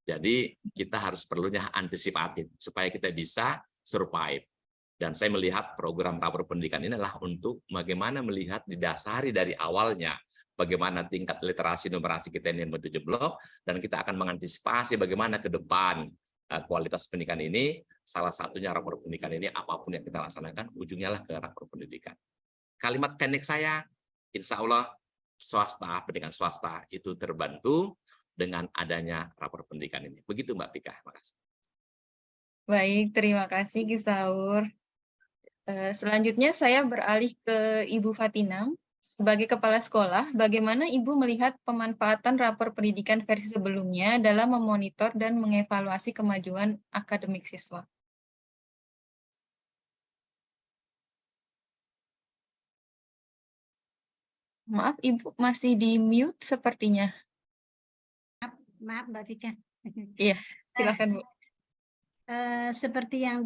Jadi kita harus perlunya antisipatif, supaya kita bisa survive. Dan saya melihat program rapor pendidikan ini adalah untuk bagaimana melihat didasari dari awalnya, bagaimana tingkat literasi numerasi kita ini bertujuh blok, dan kita akan mengantisipasi bagaimana ke depan kualitas pendidikan ini, salah satunya rapor pendidikan ini, apapun yang kita laksanakan, ujungnya lah ke rapor pendidikan. Kalimat pendek saya, insya Allah swasta, pendidikan swasta itu terbantu dengan adanya rapor pendidikan ini. Begitu Mbak Pika, makasih. Baik, terima kasih Gisaur. Selanjutnya saya beralih ke Ibu Fatina. Sebagai kepala sekolah, bagaimana Ibu melihat pemanfaatan rapor pendidikan versi sebelumnya dalam memonitor dan mengevaluasi kemajuan akademik siswa? Maaf, Ibu masih di mute sepertinya. Maaf Mbak Vika. Iya, silakan Bu. Seperti yang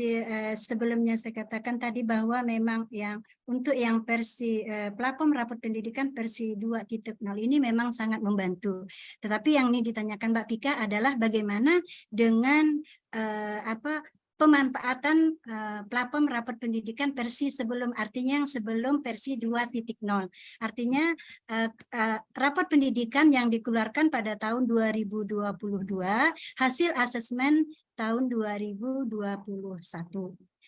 sebelumnya saya katakan tadi bahwa memang untuk yang versi platform rapor pendidikan versi 2.0 ini memang sangat membantu. Tetapi yang ini ditanyakan Mbak Pika adalah bagaimana dengan pemanfaatan platform rapor pendidikan versi sebelum, artinya yang sebelum versi 2.0. Artinya rapor pendidikan yang dikeluarkan pada tahun 2022 hasil asesmen tahun 2021.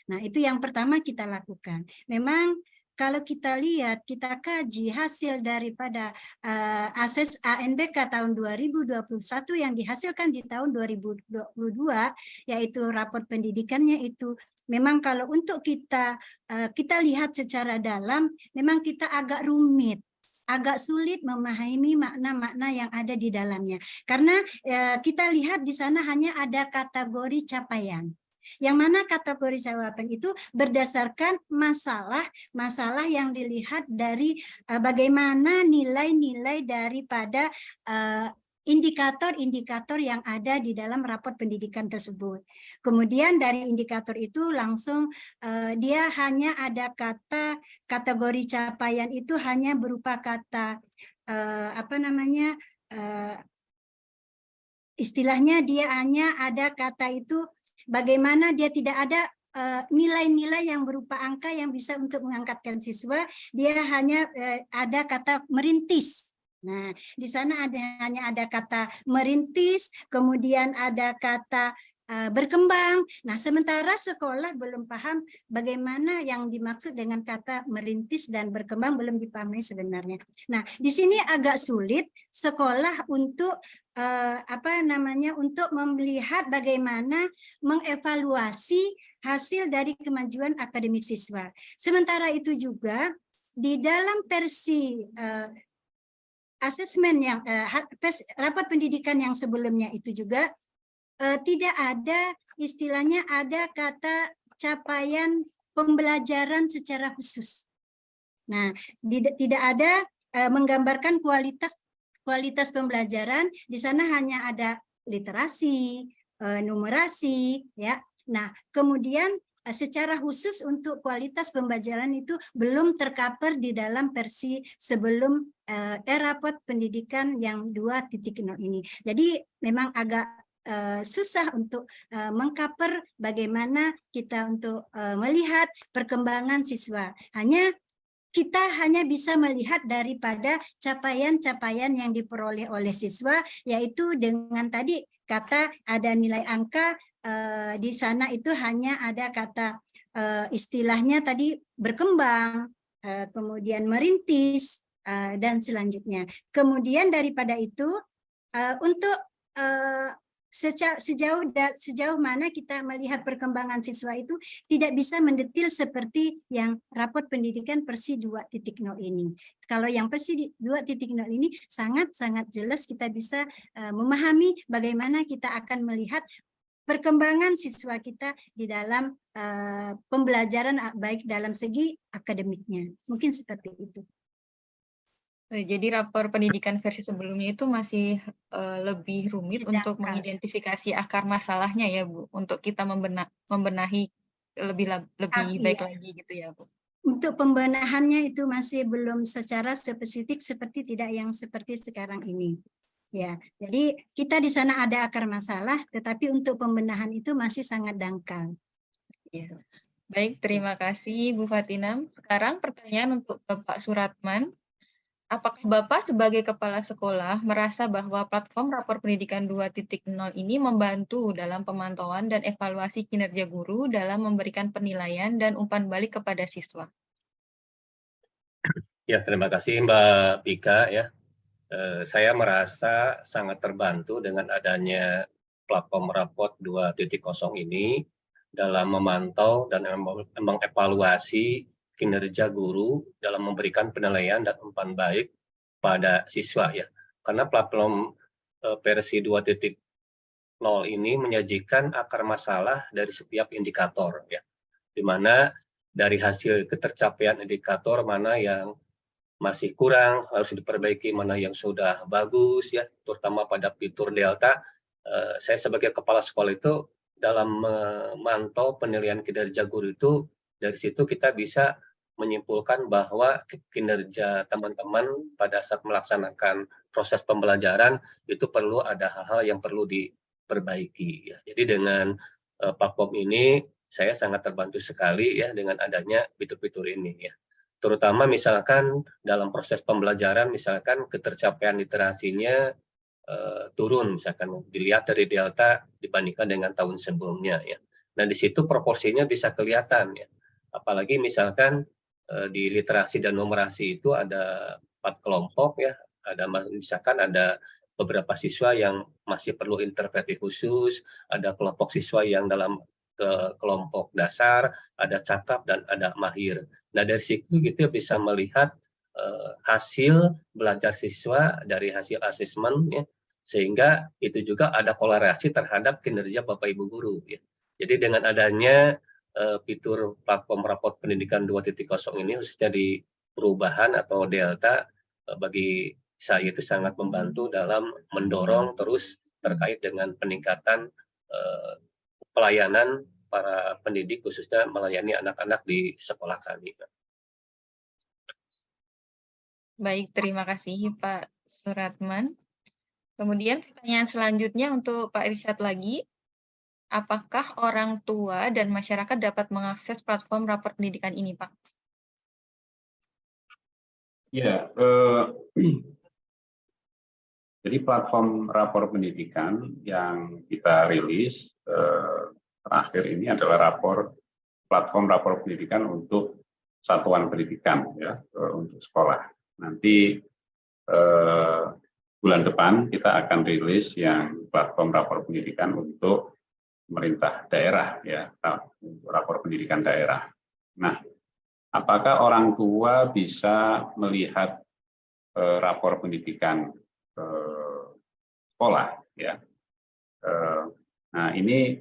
Nah, itu yang pertama kita lakukan. Memang kalau kita lihat, kita kaji hasil daripada ASES ANBK tahun 2021 yang dihasilkan di tahun 2022, yaitu rapor pendidikannya itu, memang kalau untuk kita lihat secara dalam, memang kita agak rumit, agak sulit memahami makna-makna yang ada di dalamnya. Karena kita lihat di sana hanya ada kategori capaian. Yang mana kategori jawaban itu berdasarkan masalah yang dilihat dari bagaimana nilai-nilai daripada indikator-indikator yang ada di dalam rapor pendidikan tersebut. Kemudian dari indikator itu langsung dia hanya ada kata kategori capaian itu hanya berupa kata istilahnya dia hanya ada kata itu bagaimana dia tidak ada nilai-nilai yang berupa angka yang bisa untuk mengangkatkan siswa, dia hanya ada kata merintis. Nah, di sana hanya ada kata merintis, kemudian ada kata berkembang. Nah, sementara sekolah belum paham bagaimana yang dimaksud dengan kata merintis dan berkembang, belum dipahami sebenarnya. Nah, di sini agak sulit sekolah untuk untuk melihat bagaimana mengevaluasi hasil dari kemajuan akademik siswa. Sementara itu juga di dalam versi asesmen yang rapat pendidikan yang sebelumnya itu juga tidak ada istilahnya ada kata capaian pembelajaran secara khusus. Nah, tidak ada menggambarkan kualitas pembelajaran. Di sana hanya ada literasi, numerasi, ya. Nah, kemudian secara khusus untuk kualitas pembelajaran itu belum tercover di dalam versi sebelum rapot pendidikan yang 2.0 ini. Jadi memang agak susah untuk mengcover bagaimana kita untuk melihat perkembangan siswa. Kita hanya bisa melihat daripada capaian-capaian yang diperoleh oleh siswa, yaitu dengan tadi kata ada nilai angka, di sana itu hanya ada kata istilahnya tadi berkembang, kemudian merintis, dan selanjutnya. Kemudian daripada itu, untuk sejauh mana kita melihat perkembangan siswa itu tidak bisa mendetil seperti yang rapot pendidikan versi 2.0 ini. Kalau yang versi 2.0 ini sangat-sangat jelas kita bisa memahami bagaimana kita akan melihat perkembangan siswa kita di dalam pembelajaran baik dalam segi akademiknya. Mungkin seperti itu. Jadi rapor pendidikan versi sebelumnya itu masih lebih rumit untuk mengidentifikasi akar masalahnya ya Bu, untuk kita membenahi lebih baik lagi gitu ya Bu. Untuk pembenahannya itu masih belum secara spesifik seperti tidak yang seperti sekarang ini. Ya, jadi kita di sana ada akar masalah, tetapi untuk pembenahan itu masih sangat dangkal. Ya. Baik, terima kasih Bu Fatina. Sekarang pertanyaan untuk Bapak Suratman. Apakah Bapak sebagai kepala sekolah merasa bahwa platform rapor pendidikan 2.0 ini membantu dalam pemantauan dan evaluasi kinerja guru dalam memberikan penilaian dan umpan balik kepada siswa? Ya, terima kasih Mbak Pika ya. Saya merasa sangat terbantu dengan adanya platform rapor 2.0 ini dalam memantau dan mengevaluasi kinerja guru dalam memberikan penilaian dan umpan baik pada siswa ya. Karena platform versi 2.0 ini menyajikan akar masalah dari setiap indikator ya. Di mana dari hasil ketercapaian indikator mana yang masih kurang harus diperbaiki, mana yang sudah bagus ya, terutama pada fitur delta. Saya sebagai kepala sekolah itu dalam memantau penilaian kinerja guru itu, dari situ kita bisa menyimpulkan bahwa kinerja teman-teman pada saat melaksanakan proses pembelajaran itu perlu ada hal-hal yang perlu diperbaiki ya. Jadi dengan platform ini saya sangat terbantu sekali ya dengan adanya fitur-fitur ini ya. Terutama misalkan dalam proses pembelajaran, misalkan ketercapaian literasinya turun, misalkan dilihat dari delta dibandingkan dengan tahun sebelumnya ya. Nah di situ proporsinya bisa kelihatan ya. Apalagi misalkan di literasi dan numerasi itu ada 4 kelompok ya. Ada misalkan ada beberapa siswa yang masih perlu intervensi khusus, ada kelompok siswa yang dalam kelompok dasar, ada cakap dan ada mahir. Nah dari situ kita bisa melihat hasil belajar siswa dari hasil asesmen ya, sehingga itu juga ada korelasi terhadap kinerja Bapak Ibu guru ya. Jadi dengan adanya fitur platform raport pendidikan 2.0 ini khususnya di perubahan atau delta, bagi saya itu sangat membantu dalam mendorong terus terkait dengan peningkatan pelayanan para pendidik khususnya melayani anak-anak di sekolah kami. Baik, terima kasih Pak Suratman. Kemudian pertanyaan selanjutnya untuk Pak Irsyad lagi. Apakah orang tua dan masyarakat dapat mengakses platform rapor pendidikan ini, Pak? Ya, jadi platform rapor pendidikan yang kita rilis terakhir ini adalah platform rapor pendidikan untuk satuan pendidikan ya, untuk sekolah. Nanti bulan depan kita akan rilis yang platform rapor pendidikan untuk pemerintah daerah ya, rapor pendidikan daerah. Nah, apakah orang tua bisa melihat rapor pendidikan sekolah ya? Nah, ini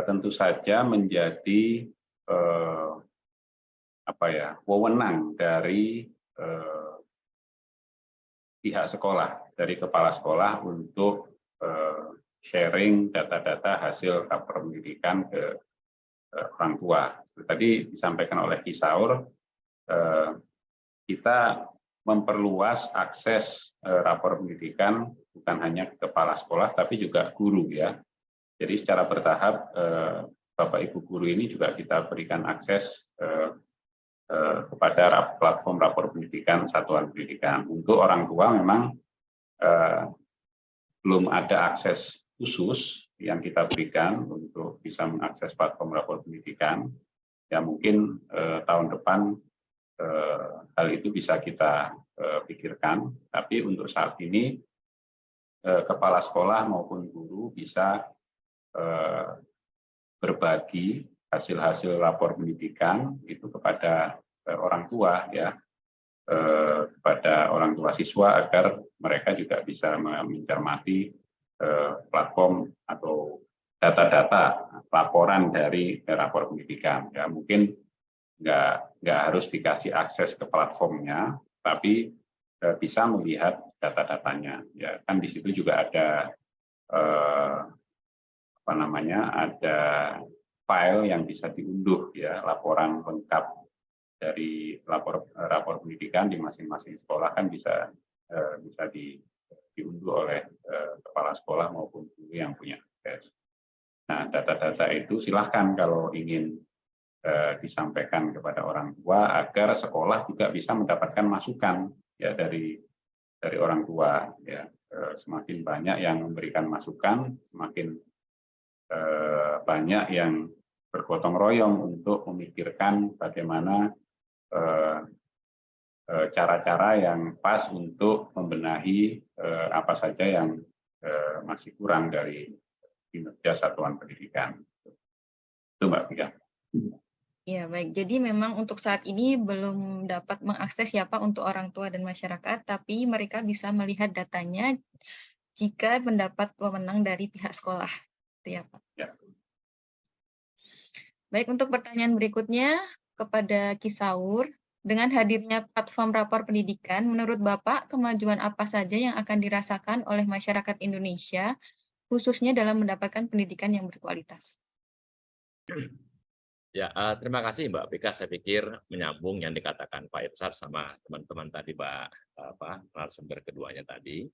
tentu saja menjadi wewenang dari pihak sekolah, dari kepala sekolah untuk sharing data-data hasil rapor pendidikan ke orang tua. Tadi disampaikan oleh Kisaur, kita memperluas akses rapor pendidikan bukan hanya ke kepala sekolah, tapi juga guru ya. Jadi secara bertahap Bapak Ibu guru ini juga kita berikan akses kepada platform rapor pendidikan satuan pendidikan. Untuk orang tua memang belum ada akses khusus yang kita berikan untuk bisa mengakses platform rapor pendidikan. Ya mungkin tahun depan hal itu bisa kita pikirkan, tapi untuk saat ini kepala sekolah maupun guru bisa berbagi hasil-hasil rapor pendidikan itu kepada orang tua ya, kepada orang tua siswa agar mereka juga bisa mencermati platform atau data-data laporan dari rapor pendidikan ya. Mungkin nggak harus dikasih akses ke platformnya, tapi bisa melihat data-datanya ya. Kan di situ juga ada ada file yang bisa diunduh ya, laporan lengkap dari rapor pendidikan di masing-masing sekolah kan bisa diunduh oleh kepala sekolah maupun guru yang punya akses. Nah, data-data itu silahkan kalau ingin disampaikan kepada orang tua agar sekolah juga bisa mendapatkan masukan ya dari orang tua ya. Semakin banyak yang memberikan masukan, semakin banyak yang bergotong royong untuk memikirkan bagaimana cara-cara yang pas untuk membenahi apa saja yang masih kurang dari kinerja satuan pendidikan. Itu Mbak Vika. Ya, baik. Jadi memang untuk saat ini belum dapat mengakses ya Pak untuk orang tua dan masyarakat, tapi mereka bisa melihat datanya jika mendapat wewenang dari pihak sekolah. Itu ya Pak. Ya. Baik, untuk pertanyaan berikutnya kepada Kisaur. Dengan hadirnya platform rapor pendidikan, menurut Bapak, kemajuan apa saja yang akan dirasakan oleh masyarakat Indonesia, khususnya dalam mendapatkan pendidikan yang berkualitas? Ya, terima kasih Mbak Bika. Saya pikir menyambung yang dikatakan Pak Irsyad sama teman-teman tadi, narasumber keduanya tadi.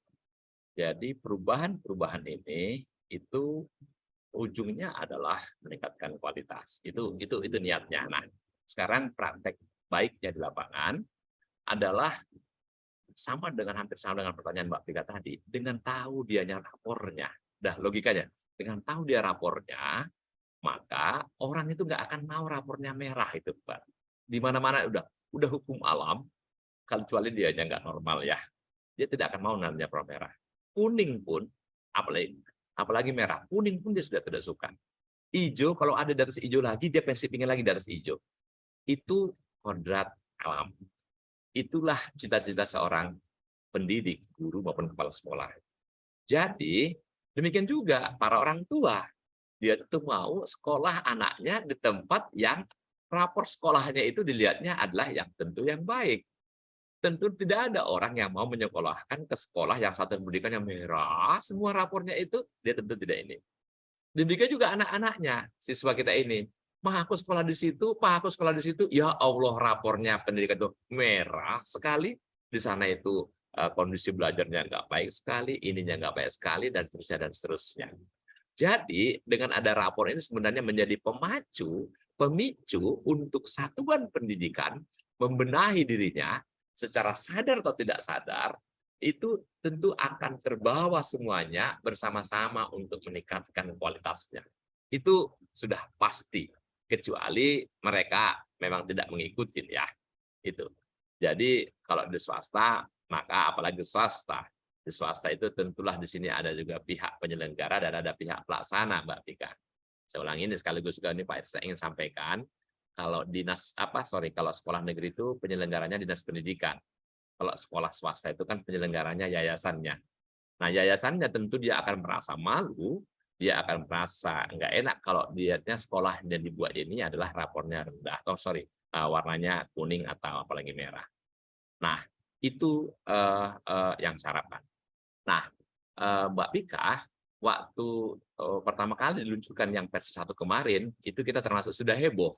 Jadi perubahan-perubahan ini itu ujungnya adalah meningkatkan kualitas. Itu niatnya. Nah, sekarang praktek baiknya di lapangan adalah hampir sama dengan pertanyaan Mbak Bika tadi. Dengan tahu dianya rapornya, logikanya, dengan tahu dia rapornya, maka orang itu nggak akan mau rapornya merah itu, Pak. Di mana-mana udah udah hukum alam, kecuali dia nggak normal ya, dia tidak akan mau namanya rapor merah. Kuning pun, apalagi merah, kuning pun dia sudah tidak suka. Hijau, kalau ada di atas hijau lagi, dia pasti ingin lagi di atas hijau. Itu kodrat alam. Itulah cita-cita seorang pendidik, guru maupun kepala sekolah. Jadi, demikian juga para orang tua. Dia tentu mau sekolah anaknya di tempat yang rapor sekolahnya itu dilihatnya adalah yang tentu yang baik. Tentu tidak ada orang yang mau menyekolahkan ke sekolah yang satuan pendidikan yang merah, semua rapornya itu, dia tentu tidak ini. Demikian juga anak-anaknya, siswa kita ini. Pak, aku sekolah di situ, Pak, aku sekolah di situ. Ya Allah, rapornya pendidikan itu merah sekali. Di sana itu kondisi belajarnya nggak baik sekali, ininya nggak baik sekali, dan seterusnya, dan seterusnya. Jadi, dengan ada rapor ini sebenarnya menjadi pemicu untuk satuan pendidikan membenahi dirinya secara sadar atau tidak sadar, itu tentu akan terbawa semuanya bersama-sama untuk meningkatkan kualitasnya. Itu sudah pasti, kecuali mereka memang tidak mengikuti ya. Itu. Jadi, kalau di swasta, maka apalagi swasta, di swasta itu tentulah di sini ada juga pihak penyelenggara dan ada pihak pelaksana, Mbak Pika. Saya ulangi ini sekaligus juga ini Pak saya ingin sampaikan, kalau kalau sekolah negeri itu penyelenggaranya dinas pendidikan. Kalau sekolah swasta itu kan penyelenggaranya yayasannya. Nah, yayasannya tentu dia akan merasa malu, dia akan merasa nggak enak kalau dilihatnya sekolah yang dibuat ini adalah rapornya rendah, warnanya kuning atau apalagi merah. Nah, itu yang saya harapkan. Nah, Mbak Pika, waktu pertama kali diluncurkan yang versi 1 kemarin, itu kita termasuk sudah heboh.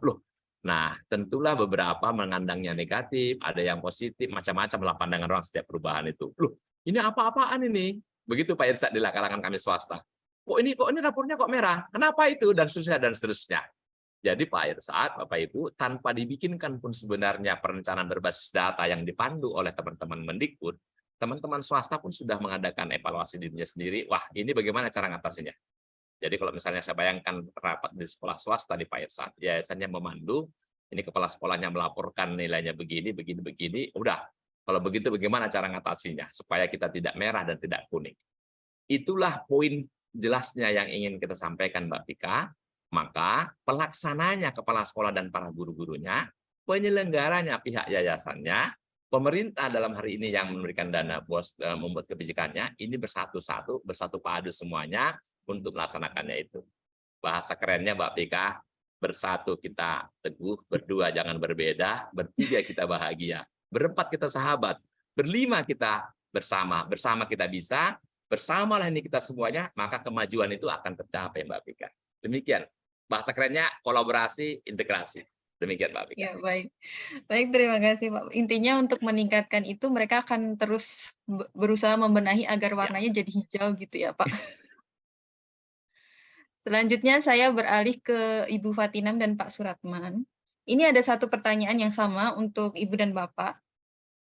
Loh, nah tentulah beberapa mengandangnya negatif, ada yang positif, macam-macam lah pandangan orang setiap perubahan itu. Loh, ini apa-apaan ini? Begitu Pak Irsad di kalangan kami swasta. Kok ini rapornya kok merah? Kenapa itu? Dan seterusnya, dan seterusnya. Jadi Pak Irsad, Bapak Ibu, tanpa dibikinkan pun sebenarnya perencanaan berbasis data yang dipandu oleh teman-teman Mendikbud, teman-teman swasta pun sudah mengadakan evaluasi dirinya sendiri. Wah, ini bagaimana cara ngatasinya? Jadi kalau misalnya saya bayangkan rapat di sekolah swasta di Pak Irsad, yayasannya memandu, ini kepala sekolahnya melaporkan nilainya begini, udah. Kalau begitu bagaimana cara ngatasinya? Supaya kita tidak merah dan tidak kuning. Itulah poin jelasnya yang ingin kita sampaikan, Mbak Pika. Maka pelaksananya kepala sekolah dan para guru-gurunya, penyelenggaranya pihak yayasannya, pemerintah dalam hari ini yang memberikan dana membuat kebijakannya, ini bersatu padu semuanya untuk melaksanakannya itu. Bahasa kerennya Mbak Pika, bersatu kita teguh, berdua jangan berbeda, bertiga kita bahagia, berempat kita sahabat, berlima kita bersama kita bisa, bersamalah ini kita semuanya, maka kemajuan itu akan tercapai, Mbak Pika. Demikian. Bahasa kerennya kolaborasi, integrasi. Demikian, Mbak Pika. Ya, baik. Baik, terima kasih, Pak. Intinya untuk meningkatkan itu mereka akan terus berusaha membenahi agar warnanya jadi hijau gitu ya, Pak. Selanjutnya saya beralih ke Ibu Fatinam dan Pak Suratman. Ini ada satu pertanyaan yang sama untuk Ibu dan Bapak.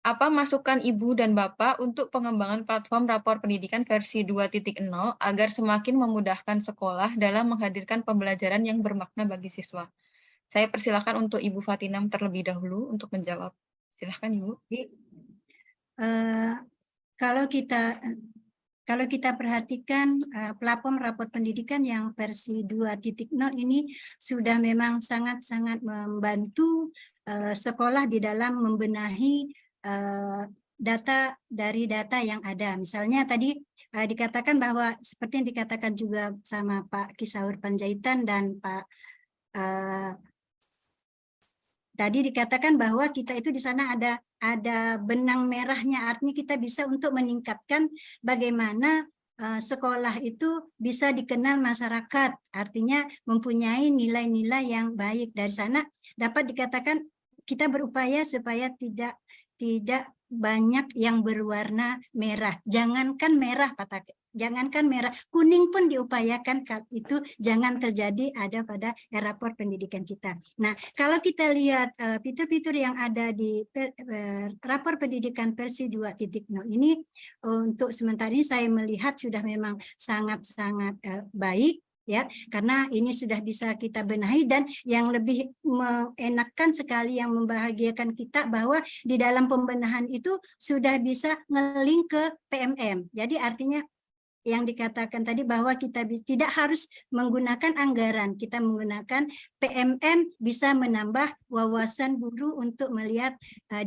Apa masukan Ibu dan Bapak untuk pengembangan platform rapor pendidikan versi 2.0 agar semakin memudahkan sekolah dalam menghadirkan pembelajaran yang bermakna bagi siswa? Saya persilakan untuk Ibu Fatinam terlebih dahulu untuk menjawab. Silakan Ibu. Kalau kita perhatikan platform rapor pendidikan yang versi 2.0 ini sudah memang sangat-sangat membantu sekolah di dalam membenahi data dari data yang ada. Misalnya tadi dikatakan bahwa seperti yang dikatakan juga sama Pak Kisaur Panjaitan dan Pak tadi dikatakan bahwa kita itu di sana ada benang merahnya, artinya kita bisa untuk meningkatkan bagaimana sekolah itu bisa dikenal masyarakat, artinya mempunyai nilai-nilai yang baik. Dari sana dapat dikatakan kita berupaya supaya tidak banyak yang berwarna merah. Jangankan merah, jangankan merah, kuning pun diupayakan itu jangan terjadi ada pada rapor pendidikan kita. Nah, kalau kita lihat fitur-fitur yang ada di rapor pendidikan versi 2.0 ini, untuk sementara ini saya melihat sudah memang sangat-sangat baik. ya, karena ini sudah bisa kita benahi, dan yang lebih mengenakan sekali, yang membahagiakan kita, bahwa di dalam pembenahan itu sudah bisa nge-link ke PMM. Jadi artinya yang dikatakan tadi bahwa kita tidak harus menggunakan anggaran, kita menggunakan PMM bisa menambah wawasan guru untuk melihat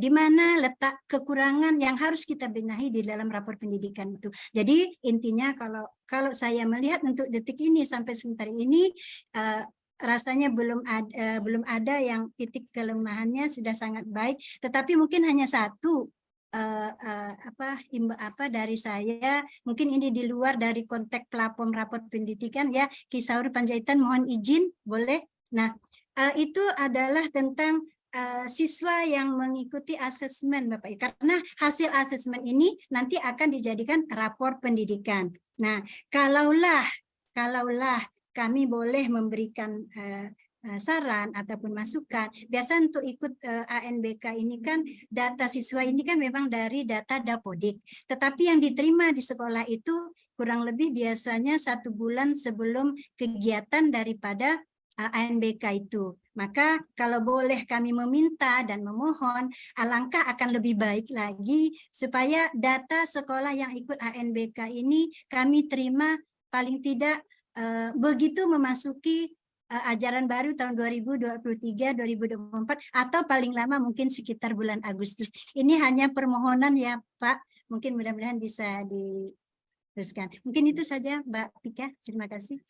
di mana letak kekurangan yang harus kita benahi di dalam rapor pendidikan itu. Jadi intinya kalau saya melihat untuk detik ini sampai sebentar ini rasanya belum ada yang titik kelemahannya, sudah sangat baik. Tetapi mungkin hanya satu dari saya, mungkin ini di luar dari konteks platform rapor pendidikan, ya, Ki Sauri Panjaitan mohon izin, boleh? Nah, itu adalah tentang siswa yang mengikuti asesmen, Bapak, karena hasil asesmen ini nanti akan dijadikan rapor pendidikan. Nah, kalaulah kami boleh memberikan saran ataupun masukan, biasa untuk ikut ANBK ini kan data siswa ini kan memang dari data Dapodik, tetapi yang diterima di sekolah itu kurang lebih biasanya 1 bulan sebelum kegiatan daripada ANBK itu. Maka kalau boleh kami meminta dan memohon, alangkah akan lebih baik lagi supaya data sekolah yang ikut ANBK ini kami terima paling tidak begitu memasuki ajaran baru tahun 2023-2024, atau paling lama mungkin sekitar bulan Agustus. Ini hanya permohonan ya Pak, mungkin mudah-mudahan bisa diteruskan. Mungkin itu saja Mbak Pika, terima kasih.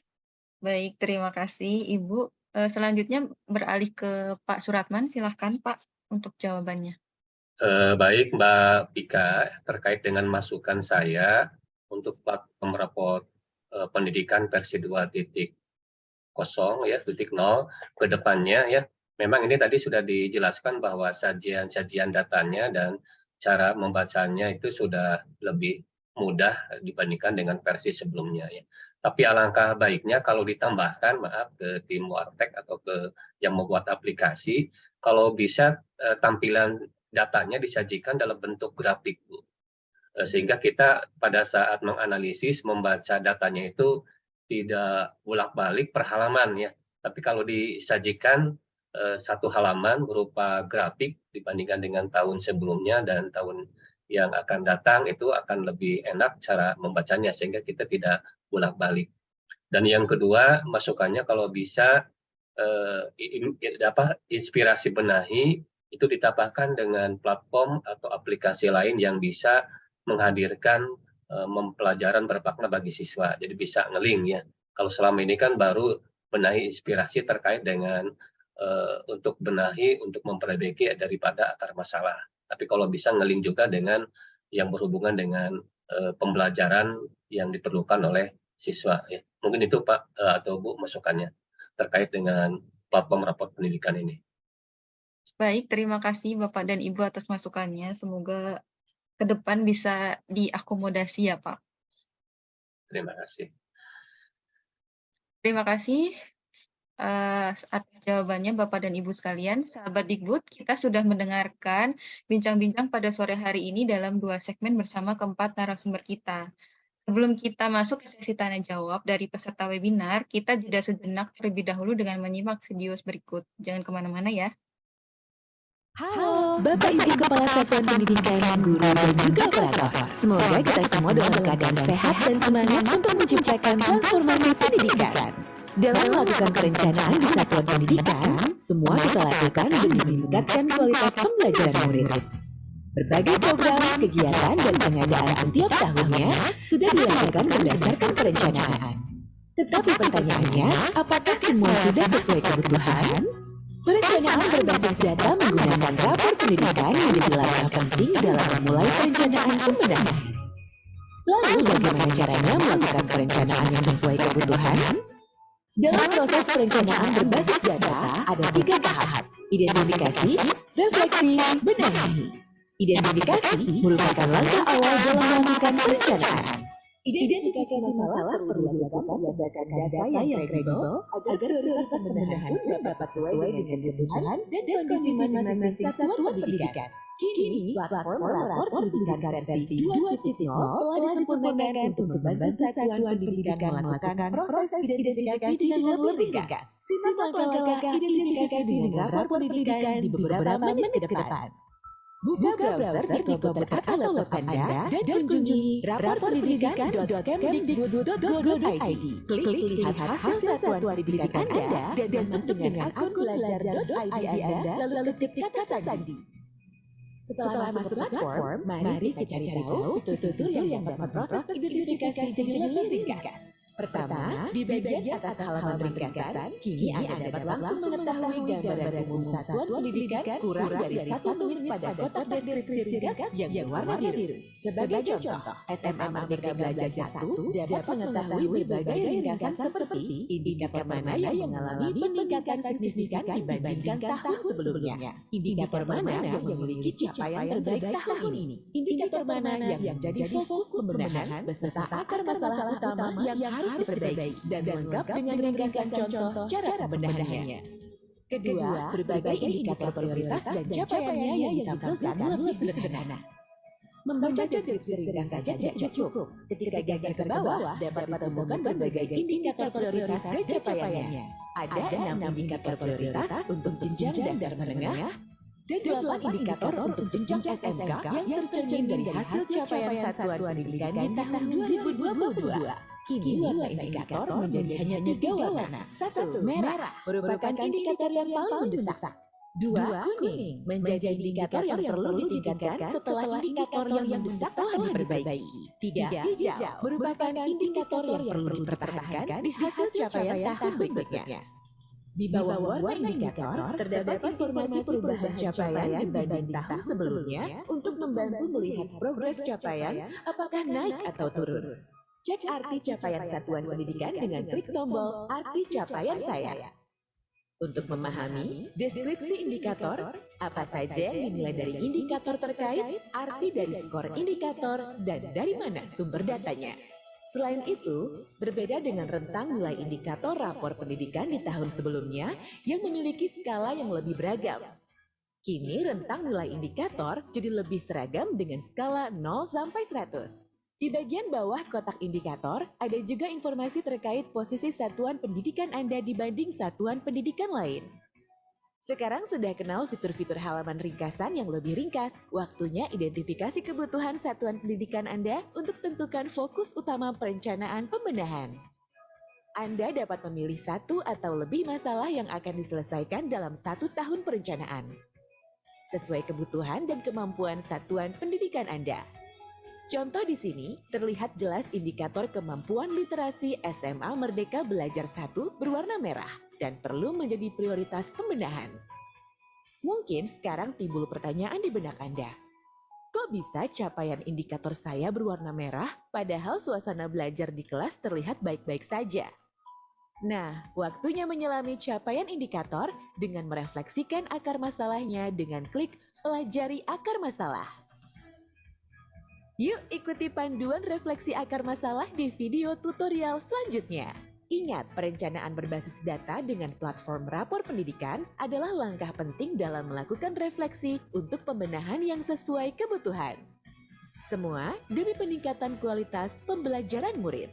Baik, terima kasih Ibu. Selanjutnya beralih ke Pak Suratman, silahkan Pak untuk jawabannya. Baik Mbak Pika, terkait dengan masukan saya untuk platform rapor pendidikan versi 2.0 ya, 0 ke depannya, ya, memang ini tadi sudah dijelaskan bahwa sajian datanya dan cara membacanya itu sudah lebih mudah dibandingkan dengan versi sebelumnya, ya. Tapi alangkah baiknya kalau ditambahkan, maaf, ke tim Wartek atau ke yang membuat aplikasi, kalau bisa tampilan datanya disajikan dalam bentuk grafik, Bu. Sehingga kita pada saat menganalisis, membaca datanya itu tidak bolak-balik per halaman, ya. Tapi kalau disajikan satu halaman berupa grafik dibandingkan dengan tahun sebelumnya dan tahun yang akan datang, itu akan lebih enak cara membacanya sehingga kita tidak bolak-balik. Dan yang kedua, masukannya kalau bisa inspirasi benahi itu ditambahkan dengan platform atau aplikasi lain yang bisa menghadirkan pembelajaran bermakna bagi siswa. Jadi bisa nge-link, ya. Kalau selama ini kan baru benahi inspirasi terkait dengan untuk benahi, untuk memperbaiki daripada akar masalah. Tapi kalau bisa nge-link juga dengan yang berhubungan dengan pembelajaran yang diperlukan oleh siswa, ya. Mungkin itu Pak atau Bu masukannya terkait dengan platform rapor pendidikan ini. Baik, terima kasih Bapak dan Ibu atas masukannya. Semoga ke depan bisa diakomodasi ya Pak. Terima kasih. Terima kasih atas jawabannya Bapak dan Ibu sekalian. Sahabat Dikbud, kita sudah mendengarkan bincang-bincang pada sore hari ini dalam 2 segmen bersama keempat narasumber kita. Sebelum kita masuk ke sesi tanya jawab dari peserta webinar, kita jeda sejenak terlebih dahulu dengan menyimak video berikut. Jangan kemana-mana ya. Halo, Bapak Ibu Kepala Satuan Pendidikan, Guru, dan juga operator. Semoga kita semua dalam keadaan sehat dan semangat untuk menciptakan transformasi pendidikan. Dalam melakukan perencanaan di satuan pendidikan, semua kita lakukan demi meningkatkan kualitas pembelajaran murid. Berbagai program, kegiatan, dan pengadaan setiap tahunnya sudah dilakukan berdasarkan perencanaan. Tetapi pertanyaannya, apakah semua sudah sesuai kebutuhan? Perencanaan berbasis data menggunakan rapor pendidikan menjadi langkah penting dalam memulai perencanaan pembenahan. Lalu bagaimana caranya melakukan perencanaan yang sesuai kebutuhan? Dalam proses perencanaan berbasis data ada 3 tahap: identifikasi, refleksi, benahi. Identifikasi merupakan langkah awal dalam melakukan perencanaan. Identifikasi masalah perlu dilakukan berdasarkan data yang kredibel agar prioritas pembenahan dapat sesuai dengan kebutuhan dan kondisi masing-masing satuan pendidikan. Kini, platform rapor pendidikan versi 2.0 telah disempurnakan untuk membantu satuan pendidikan melakukan proses identifikasi dengan lebih ringkas. Simak langkah-langkah identifikasi dengan rapor pendidikan di beberapa menit ke depan. Buka browser di komputer atau laptop Anda dan kunjungi raporpendidikan.kemdikbud.go.id. Klik lihat hasil satuan pendidikan Anda dan masuk dengan akun belajar.id Anda, lalu ketik kata sandi. Setelah masuk platform, mari kita cari tahu fitur-fitur yang dapat proses identifikasi jadi lebih ringkas. Pertama, di bagian atas halaman ringkasan, kini Anda dapat langsung mengetahui gambaran umum satuan pendidikan kurang dari 1 menit pada kotak deskripsi ringkas yang berwarna biru. Sebagai contoh, SMA Merdeka Belajar 1 dapat mengetahui berbagai ringkasan seperti indikator mana yang mengalami peningkatan signifikan dibandingkan tahun sebelumnya, indikator mana yang memiliki capaian terbaik tahun ini, indikator mana yang menjadi fokus pembenahan beserta akar masalah utama yang harus diperbaiki, dan lengkap dengan ringkasan contoh cara pembenahannya. Kedua, berbagai indikator prioritas dan capaiannya yang ditampilkan lebih sederhana. Membaca deskripsi ringkas saja tidak cukup. Ketika geser ke bawah, dapat ditemukan berbagai indikator prioritas dan capaiannya. Ada 6 indikator prioritas untuk jenjang dasar menengah, dan 8 indikator untuk jenjang SMK yang tercermin dari hasil capaian satuan pendidikan di tahun 2022. Kini warna indikator menjadi hanya 3 warna. 1. Merah merupakan indikator yang paling mendesak. 2. Kuning menjadi indikator yang perlu ditingkatkan setelah indikator yang mendesak telah diperbaiki. 3. Hijau merupakan indikator yang perlu dipertahankan di hasil capaian tahun berikutnya. Di bawah warna indikator, terdapat informasi perubahan capaian dibanding tahun sebelumnya untuk membantu melihat progres capaian apakah naik atau turun. Cek arti capaian satuan pendidikan dengan klik tombol arti capaian saya. Untuk memahami deskripsi indikator, apa saja yang dinilai dari indikator terkait, arti dari skor indikator, dan dari mana sumber datanya. Selain itu, berbeda dengan rentang nilai indikator rapor pendidikan di tahun sebelumnya yang memiliki skala yang lebih beragam. Kini rentang nilai indikator jadi lebih seragam dengan skala 0 sampai 100. Di bagian bawah kotak indikator, ada juga informasi terkait posisi satuan pendidikan Anda dibanding satuan pendidikan lain. Sekarang sudah kenal fitur-fitur halaman ringkasan yang lebih ringkas. Waktunya identifikasi kebutuhan satuan pendidikan Anda untuk tentukan fokus utama perencanaan pembenahan. Anda dapat memilih 1 atau lebih masalah yang akan diselesaikan dalam 1 tahun perencanaan, sesuai kebutuhan dan kemampuan satuan pendidikan Anda. Contoh di sini terlihat jelas indikator kemampuan literasi SMA Merdeka Belajar 1 berwarna merah dan perlu menjadi prioritas pembenahan. Mungkin sekarang timbul pertanyaan di benak Anda. Kok bisa capaian indikator saya berwarna merah padahal suasana belajar di kelas terlihat baik-baik saja? Nah, waktunya menyelami capaian indikator dengan merefleksikan akar masalahnya dengan klik pelajari akar masalah. Yuk ikuti panduan refleksi akar masalah di video tutorial selanjutnya. Ingat, perencanaan berbasis data dengan platform rapor pendidikan adalah langkah penting dalam melakukan refleksi untuk pembenahan yang sesuai kebutuhan. Semua demi peningkatan kualitas pembelajaran murid.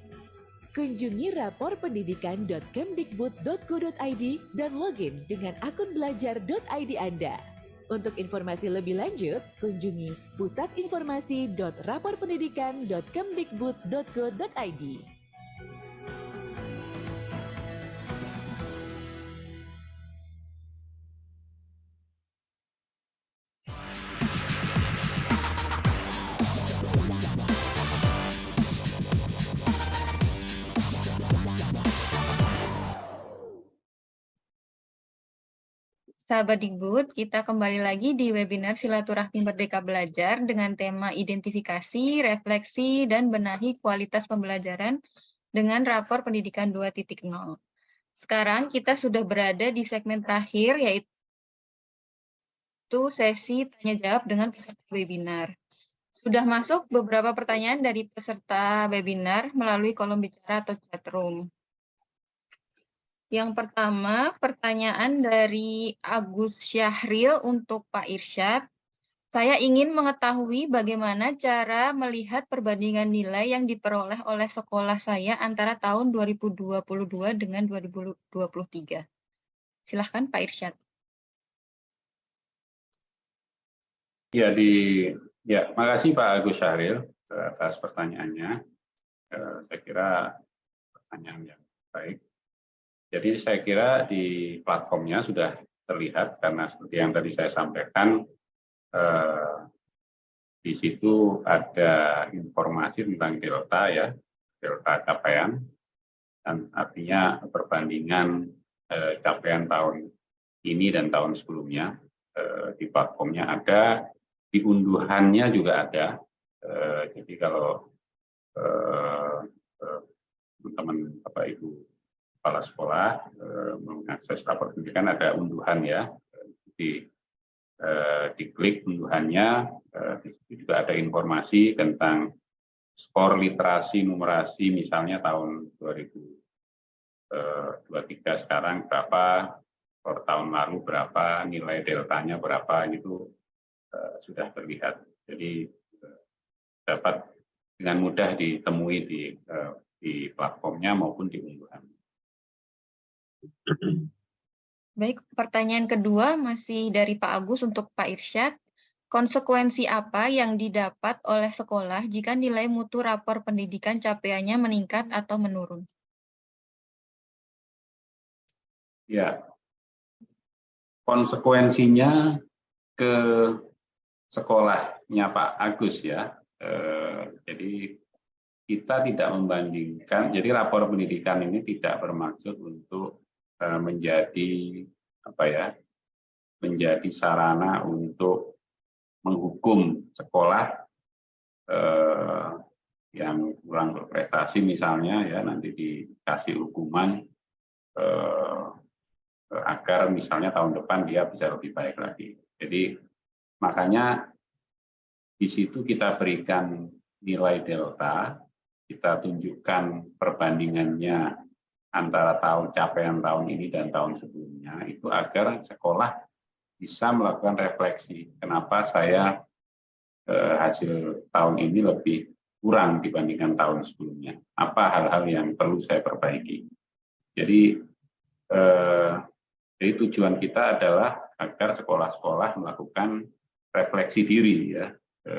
Kunjungi raporpendidikan.kemdikbud.go.id dan login dengan akun belajar.id Anda. Untuk informasi lebih lanjut, kunjungi pusatinformasi.raporpendidikan.kemdikbud.go.id. Sahabat Dikbud, kita kembali lagi di webinar Silaturahmi Merdeka Belajar dengan tema identifikasi, refleksi, dan benahi kualitas pembelajaran dengan rapor pendidikan 2.0. Sekarang kita sudah berada di segmen terakhir, yaitu sesi tanya-jawab dengan peserta webinar. Sudah masuk beberapa pertanyaan dari peserta webinar melalui kolom bicara atau chat room. Yang pertama, pertanyaan dari Agus Syahril untuk Pak Irsyad. Saya ingin mengetahui bagaimana cara melihat perbandingan nilai yang diperoleh oleh sekolah saya antara tahun 2022 dengan 2023. Silahkan Pak Irsyad. Makasih Pak Agus Syahril atas pertanyaannya. Saya kira pertanyaan yang baik. Jadi saya kira di platformnya sudah terlihat, karena seperti yang tadi saya sampaikan, di situ ada informasi tentang delta ya, delta capaian, dan artinya perbandingan capaian tahun ini dan tahun sebelumnya. Di platformnya ada, di unduhannya juga ada. Jadi kalau teman-teman Bapak Ibu kepala sekolah mengakses rapor pendidikan, ada unduhan ya, diklik unduhannya, di situ juga ada informasi tentang skor literasi numerasi, misalnya tahun 2023 sekarang berapa, skor tahun lalu berapa, nilai deltanya berapa, itu sudah terlihat. Jadi dapat dengan mudah ditemui di platformnya maupun di unduhan. Baik, pertanyaan kedua masih dari Pak Agus untuk Pak Irsyad. Konsekuensi apa yang didapat oleh sekolah jika nilai mutu rapor pendidikan capaiannya meningkat atau menurun? Ya, konsekuensinya ke sekolahnya Pak Agus ya. Jadi kita tidak membandingkan, jadi rapor pendidikan ini tidak bermaksud untuk menjadi menjadi sarana untuk menghukum sekolah yang kurang berprestasi misalnya ya, nanti dikasih hukuman agar misalnya tahun depan dia bisa lebih baik lagi. Jadi makanya di situ kita berikan nilai delta, kita tunjukkan perbandingannya antara capaian tahun ini dan tahun sebelumnya, itu agar sekolah bisa melakukan refleksi. Kenapa saya hasil tahun ini lebih kurang dibandingkan tahun sebelumnya? Apa hal-hal yang perlu saya perbaiki? Jadi tujuan kita adalah agar sekolah-sekolah melakukan refleksi diri, ya,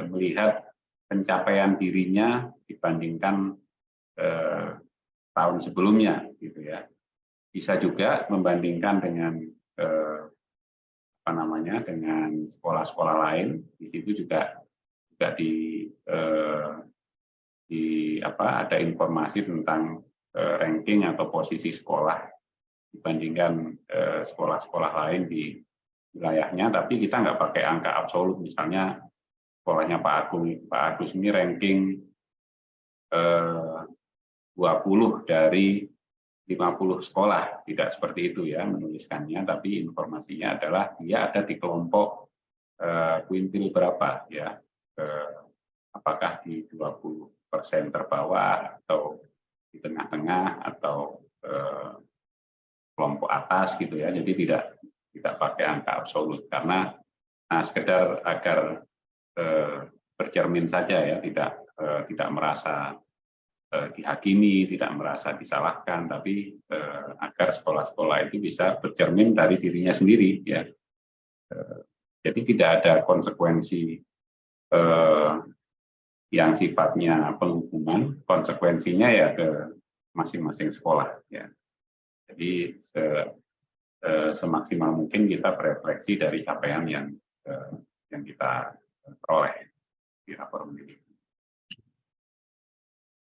melihat pencapaian dirinya dibandingkan tahun sebelumnya, gitu ya. Bisa juga membandingkan dengan dengan sekolah-sekolah lain. Di situ juga ada informasi tentang ranking atau posisi sekolah dibandingkan sekolah-sekolah lain di wilayahnya. Tapi kita nggak pakai angka absolut, misalnya sekolahnya Pak Agus ini ranking 20 dari 50 sekolah, tidak seperti itu ya menuliskannya, tapi informasinya adalah dia ada di kelompok kuintil berapa ya, apakah di 20% terbawah atau di tengah-tengah atau kelompok atas gitu ya. Jadi tidak pakai angka absolut, karena sekedar agar bercermin saja ya, tidak merasa dihakimi, tidak merasa disalahkan, tapi agar sekolah-sekolah itu bisa bercermin dari dirinya sendiri ya. Jadi tidak ada konsekuensi yang sifatnya penghukuman, konsekuensinya ya ke masing-masing sekolah ya. Jadi semaksimal mungkin kita berefleksi dari capaian yang kita peroleh di rapor pendidikan.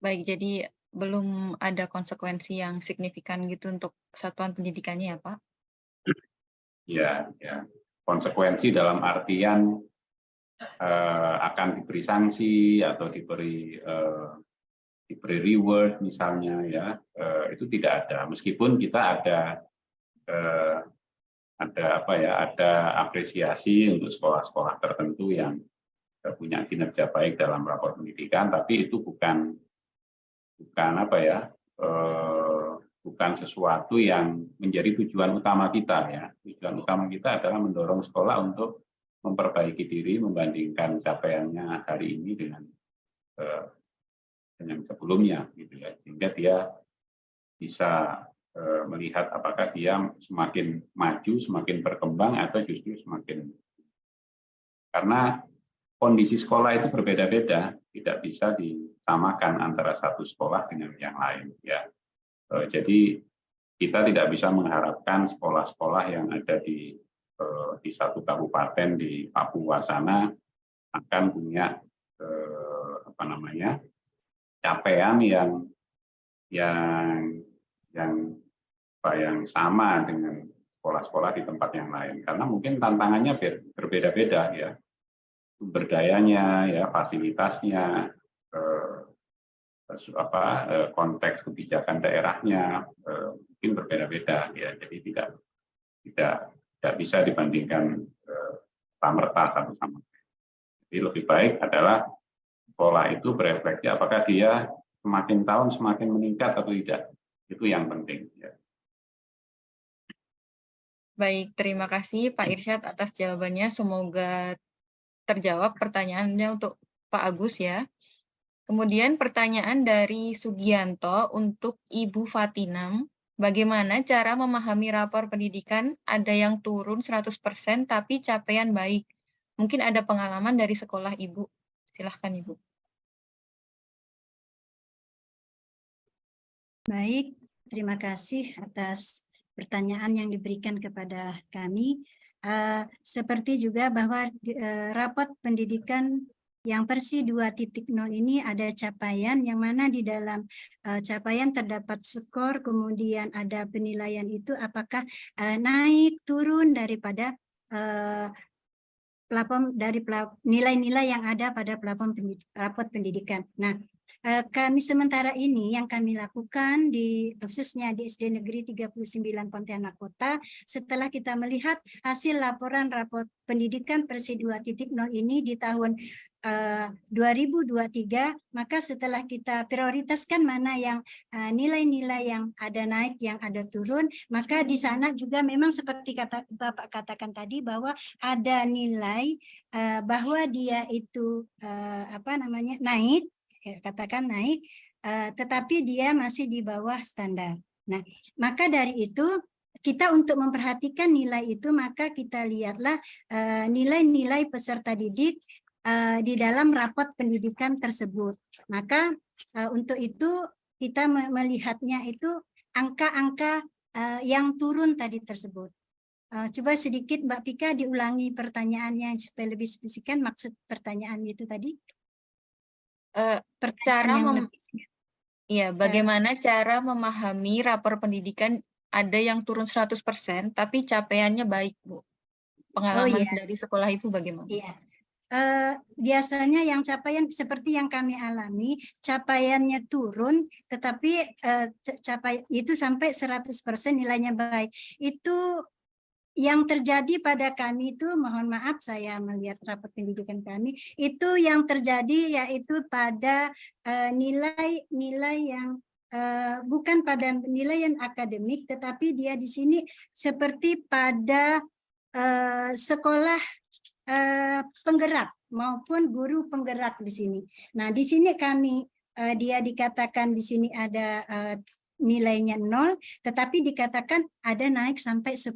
Baik, jadi belum ada konsekuensi yang signifikan gitu untuk satuan pendidikannya ya Pak? Ya, konsekuensi dalam artian akan diberi sanksi atau diberi reward misalnya ya, itu tidak ada. Meskipun kita ada apresiasi untuk sekolah-sekolah tertentu yang punya kinerja baik dalam rapor pendidikan, tapi itu bukan sesuatu yang menjadi tujuan utama kita ya. Tujuan utama kita adalah mendorong sekolah untuk memperbaiki diri, membandingkan capaiannya hari ini dengan sebelumnya, gitu ya, sehingga dia bisa melihat apakah dia semakin maju, semakin berkembang, atau justru semakin, karena kondisi sekolah itu berbeda-beda, tidak bisa disamakan antara satu sekolah dengan yang lain, ya. Jadi kita tidak bisa mengharapkan sekolah-sekolah yang ada di satu kabupaten di Papua sana akan punya capaian yang sama dengan sekolah-sekolah di tempat yang lain, karena mungkin tantangannya berbeda-beda, ya, sumber dayanya, ya, fasilitasnya, konteks kebijakan daerahnya mungkin berbeda-beda, ya. Jadi tidak bisa dibandingkan merta satu sama lain. Jadi lebih baik adalah sekolah itu berefleksi apakah dia semakin tahun semakin meningkat atau tidak. Itu yang penting, ya. Baik, terima kasih Pak Irsyad atas jawabannya. Semoga terjawab pertanyaannya untuk Pak Agus, ya. Kemudian pertanyaan dari Sugianto untuk Ibu Fatinam. Bagaimana cara memahami rapor pendidikan ada yang turun 100% tapi capaian baik? Mungkin ada pengalaman dari sekolah Ibu. Silahkan Ibu. Baik, terima kasih atas pertanyaan yang diberikan kepada kami. Seperti juga bahwa rapot pendidikan yang versi 2.0 ini ada capaian yang mana di dalam capaian terdapat skor, kemudian ada penilaian itu apakah naik turun daripada nilai-nilai yang ada pada rapot pendidikan. Nah, kami sementara ini yang kami lakukan khususnya di SD Negeri 39 Pontianak Kota, setelah kita melihat hasil laporan rapot pendidikan versi 2.0 ini di tahun 2023, maka setelah kita prioritaskan mana yang nilai-nilai yang ada naik, yang ada turun, maka di sana juga memang seperti Bapak katakan tadi bahwa ada nilai bahwa dia itu naik, katakan naik, tetapi dia masih di bawah standar. Nah, maka dari itu kita untuk memperhatikan nilai itu, maka kita lihatlah nilai-nilai peserta didik di dalam rapot pendidikan tersebut. Maka untuk itu kita melihatnya itu angka-angka yang turun tadi tersebut. Coba sedikit Mbak Pika diulangi pertanyaannya supaya lebih spesifik, maksud pertanyaan itu tadi. Bagaimana cara memahami rapor pendidikan ada yang turun 100% tapi capaiannya baik, Bu? Pengalaman dari sekolah Ibu bagaimana? Iya. Biasanya yang capaian seperti yang kami alami, capaiannya turun tetapi itu sampai 100% nilainya baik. Itu yang terjadi pada kami itu, mohon maaf saya melihat rapor pendidikan kami, itu yang terjadi yaitu pada nilai-nilai yang bukan pada nilai yang akademik, tetapi dia di sini seperti pada sekolah penggerak maupun guru penggerak di sini. Nah, di sini kami dia dikatakan di sini ada nilainya 0, tetapi dikatakan ada naik sampai 10%.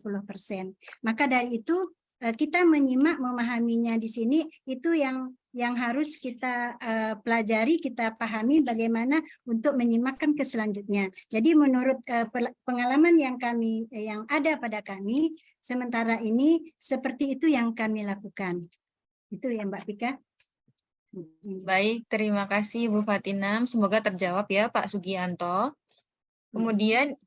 Maka dari itu kita menyimak, memahaminya di sini itu yang harus kita pelajari, kita pahami bagaimana untuk menyimakkan ke selanjutnya. Jadi menurut pengalaman yang ada pada kami sementara ini seperti itu yang kami lakukan. Itu ya Mbak Pika. Baik, terima kasih Bu Fatinam. Semoga terjawab ya Pak Sugianto. Kemudian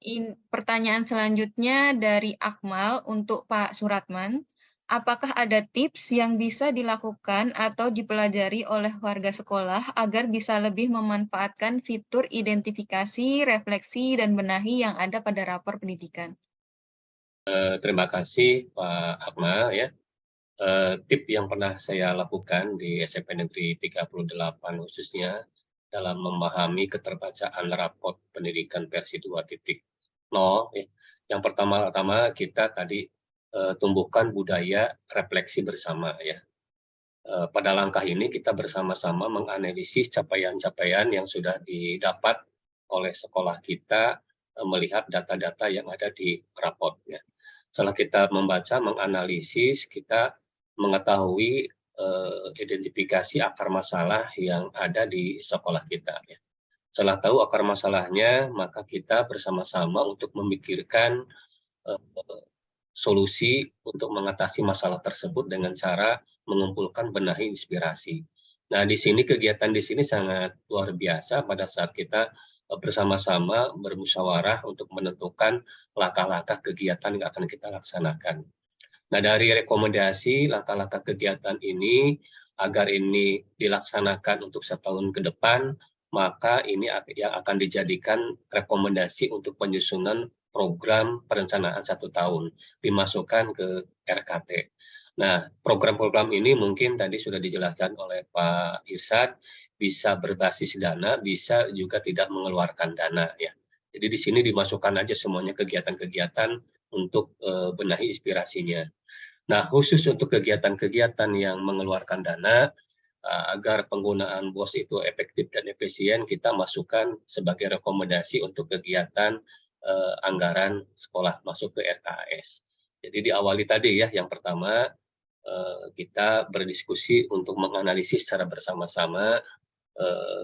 pertanyaan selanjutnya dari Akmal untuk Pak Suratman. Apakah ada tips yang bisa dilakukan atau dipelajari oleh warga sekolah agar bisa lebih memanfaatkan fitur identifikasi, refleksi, dan benahi yang ada pada rapor pendidikan? Terima kasih Pak Akmal, ya. Tip yang pernah saya lakukan di SMP Negeri 38 khususnya dalam memahami keterbacaan raport pendidikan versi 2.0, ya. Yang pertama-tama kita tadi tumbuhkan budaya refleksi bersama ya. Pada langkah ini kita bersama-sama menganalisis capaian-capaian yang sudah didapat oleh sekolah kita, melihat data-data yang ada di raportnya. Setelah kita membaca, menganalisis, kita mengetahui identifikasi akar masalah yang ada di sekolah kita. Ya. Setelah tahu akar masalahnya, maka kita bersama-sama untuk memikirkan solusi untuk mengatasi masalah tersebut dengan cara mengumpulkan benahi inspirasi. Nah, di sini kegiatan di sini sangat luar biasa pada saat kita bersama-sama bermusyawarah untuk menentukan langkah-langkah kegiatan yang akan kita laksanakan. Nah, dari rekomendasi langkah-langkah kegiatan ini, agar ini dilaksanakan untuk setahun ke depan, maka ini yang akan dijadikan rekomendasi untuk penyusunan program perencanaan 1 tahun, dimasukkan ke RKT. Nah, program-program ini mungkin tadi sudah dijelaskan oleh Pak Irsad, bisa berbasis dana, bisa juga tidak mengeluarkan dana. Ya. Jadi di sini dimasukkan aja semuanya kegiatan-kegiatan untuk benahi inspirasinya. Nah, khusus untuk kegiatan-kegiatan yang mengeluarkan dana, agar penggunaan BOS itu efektif dan efisien, kita masukkan sebagai rekomendasi untuk kegiatan anggaran sekolah masuk ke RKAS. Jadi diawali tadi ya, yang pertama kita berdiskusi untuk menganalisis secara bersama-sama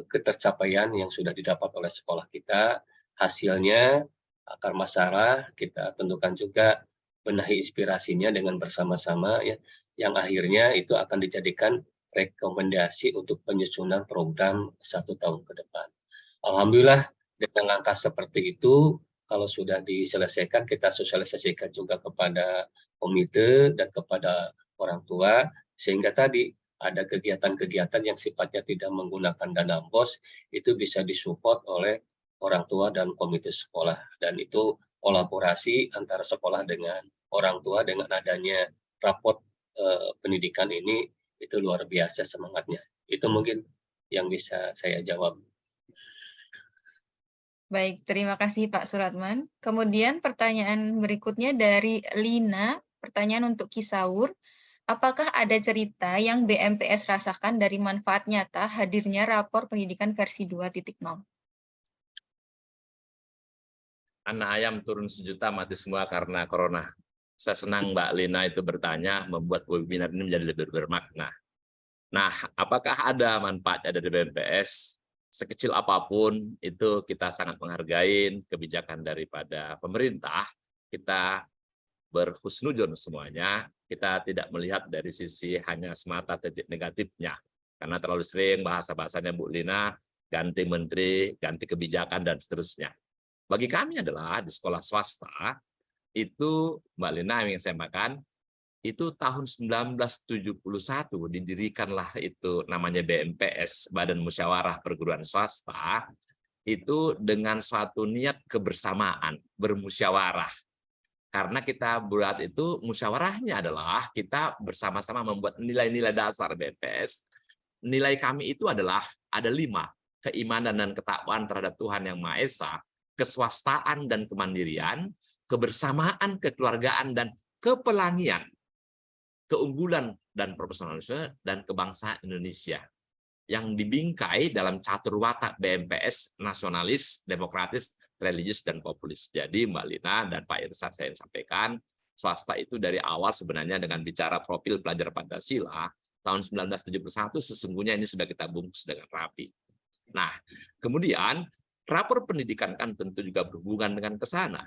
ketercapaian yang sudah didapat oleh sekolah kita, hasilnya, akar masalah, kita tentukan juga benahi inspirasinya dengan bersama-sama ya, yang akhirnya itu akan dijadikan rekomendasi untuk penyusunan program 1 tahun ke depan. Alhamdulillah dengan langkah seperti itu, kalau sudah diselesaikan kita sosialisasikan juga kepada komite dan kepada orang tua, sehingga tadi ada kegiatan-kegiatan yang sifatnya tidak menggunakan dana BOS itu bisa disupport oleh orang tua dan komite sekolah, dan itu kolaborasi antara sekolah dengan orang tua dengan adanya raport pendidikan ini itu luar biasa semangatnya. Itu mungkin yang bisa saya jawab. Baik, terima kasih Pak Suratman. Kemudian pertanyaan berikutnya dari Lina, pertanyaan untuk Kisaur. Apakah ada cerita yang BMPS rasakan dari manfaat nyata hadirnya rapor pendidikan versi 2.0? Anak ayam turun sejuta mati semua karena corona. Saya senang Mbak Lina itu bertanya, membuat webinar ini menjadi lebih bermakna. Nah, apakah ada manfaatnya dari BMPS? Sekecil apapun, itu kita sangat menghargai kebijakan daripada pemerintah. Kita berhusnuzon semuanya, kita tidak melihat dari sisi hanya semata titik negatifnya. Karena terlalu sering bahasa-bahasanya Bu Lina, ganti menteri, ganti kebijakan, dan seterusnya. Bagi kami adalah di sekolah swasta, itu Mbak Lina yang saya makan, itu tahun 1971 didirikanlah itu namanya BMPS, Badan Musyawarah Perguruan Swasta, itu dengan suatu niat kebersamaan, bermusyawarah. Karena kita buat itu musyawarahnya adalah kita bersama-sama membuat nilai-nilai dasar BMPS. Nilai kami itu adalah ada 5, keimanan dan ketakwaan terhadap Tuhan Yang Maha Esa, keswastaan dan kemandirian, kebersamaan, kekeluargaan, dan kepelangian, keunggulan dan profesionalisme, dan kebangsaan Indonesia yang dibingkai dalam catur watak BMPS nasionalis, demokratis, religius, dan populis. Jadi Mbak Lina dan Pak Irsad saya sampaikan, swasta itu dari awal sebenarnya dengan bicara profil pelajar Pancasila, tahun 1971 sesungguhnya ini sudah kita bungkus dengan rapi. Nah, kemudian rapor pendidikan kan tentu juga berhubungan dengan ke sana.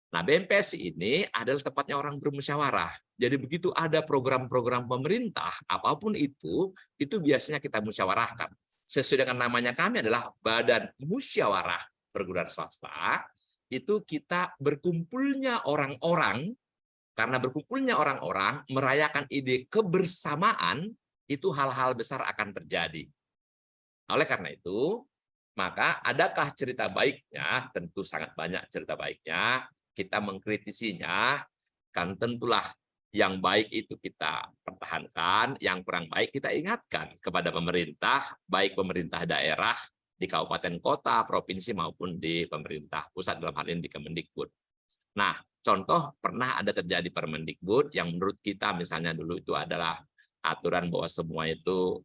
Nah, BMPS ini adalah tempatnya orang bermusyawarah. Jadi begitu ada program-program pemerintah, apapun itu biasanya kita musyawarahkan. Sesuai dengan namanya kami adalah Badan Musyawarah Perguruan Swasta, itu kita berkumpulnya orang-orang, karena berkumpulnya orang-orang merayakan ide kebersamaan, itu hal-hal besar akan terjadi. Oleh karena itu, maka adakah cerita baiknya? Tentu sangat banyak cerita baiknya. Kita mengkritisinya, kan tentulah yang baik itu kita pertahankan, yang kurang baik kita ingatkan kepada pemerintah, baik pemerintah daerah di kabupaten kota, provinsi maupun di pemerintah pusat dalam hal ini di Kemendikbud. Nah, contoh pernah ada terjadi Permendikbud yang menurut kita misalnya dulu itu adalah aturan bahwa semua itu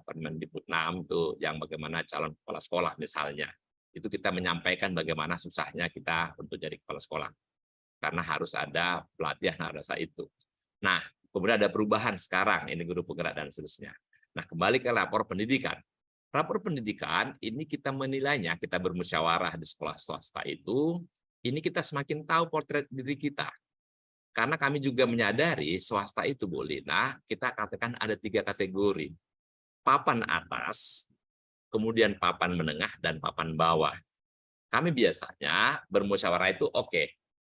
Permendikbud 6 itu yang bagaimana calon kepala sekolah misalnya. Itu kita menyampaikan bagaimana susahnya kita untuk jadi kepala sekolah. Karena harus ada pelatihan pada saat itu. Nah, kemudian ada perubahan sekarang, ini guru penggerak dan seterusnya. Nah, kembali ke lapor pendidikan. Rapor pendidikan ini kita menilainya, kita bermusyawarah di sekolah swasta itu, ini kita semakin tahu potret diri kita. Karena kami juga menyadari swasta itu, Bu Lina, kita katakan ada 3 kategori. Papan atas, kemudian papan menengah, dan papan bawah. Kami biasanya bermusyawarah itu oke.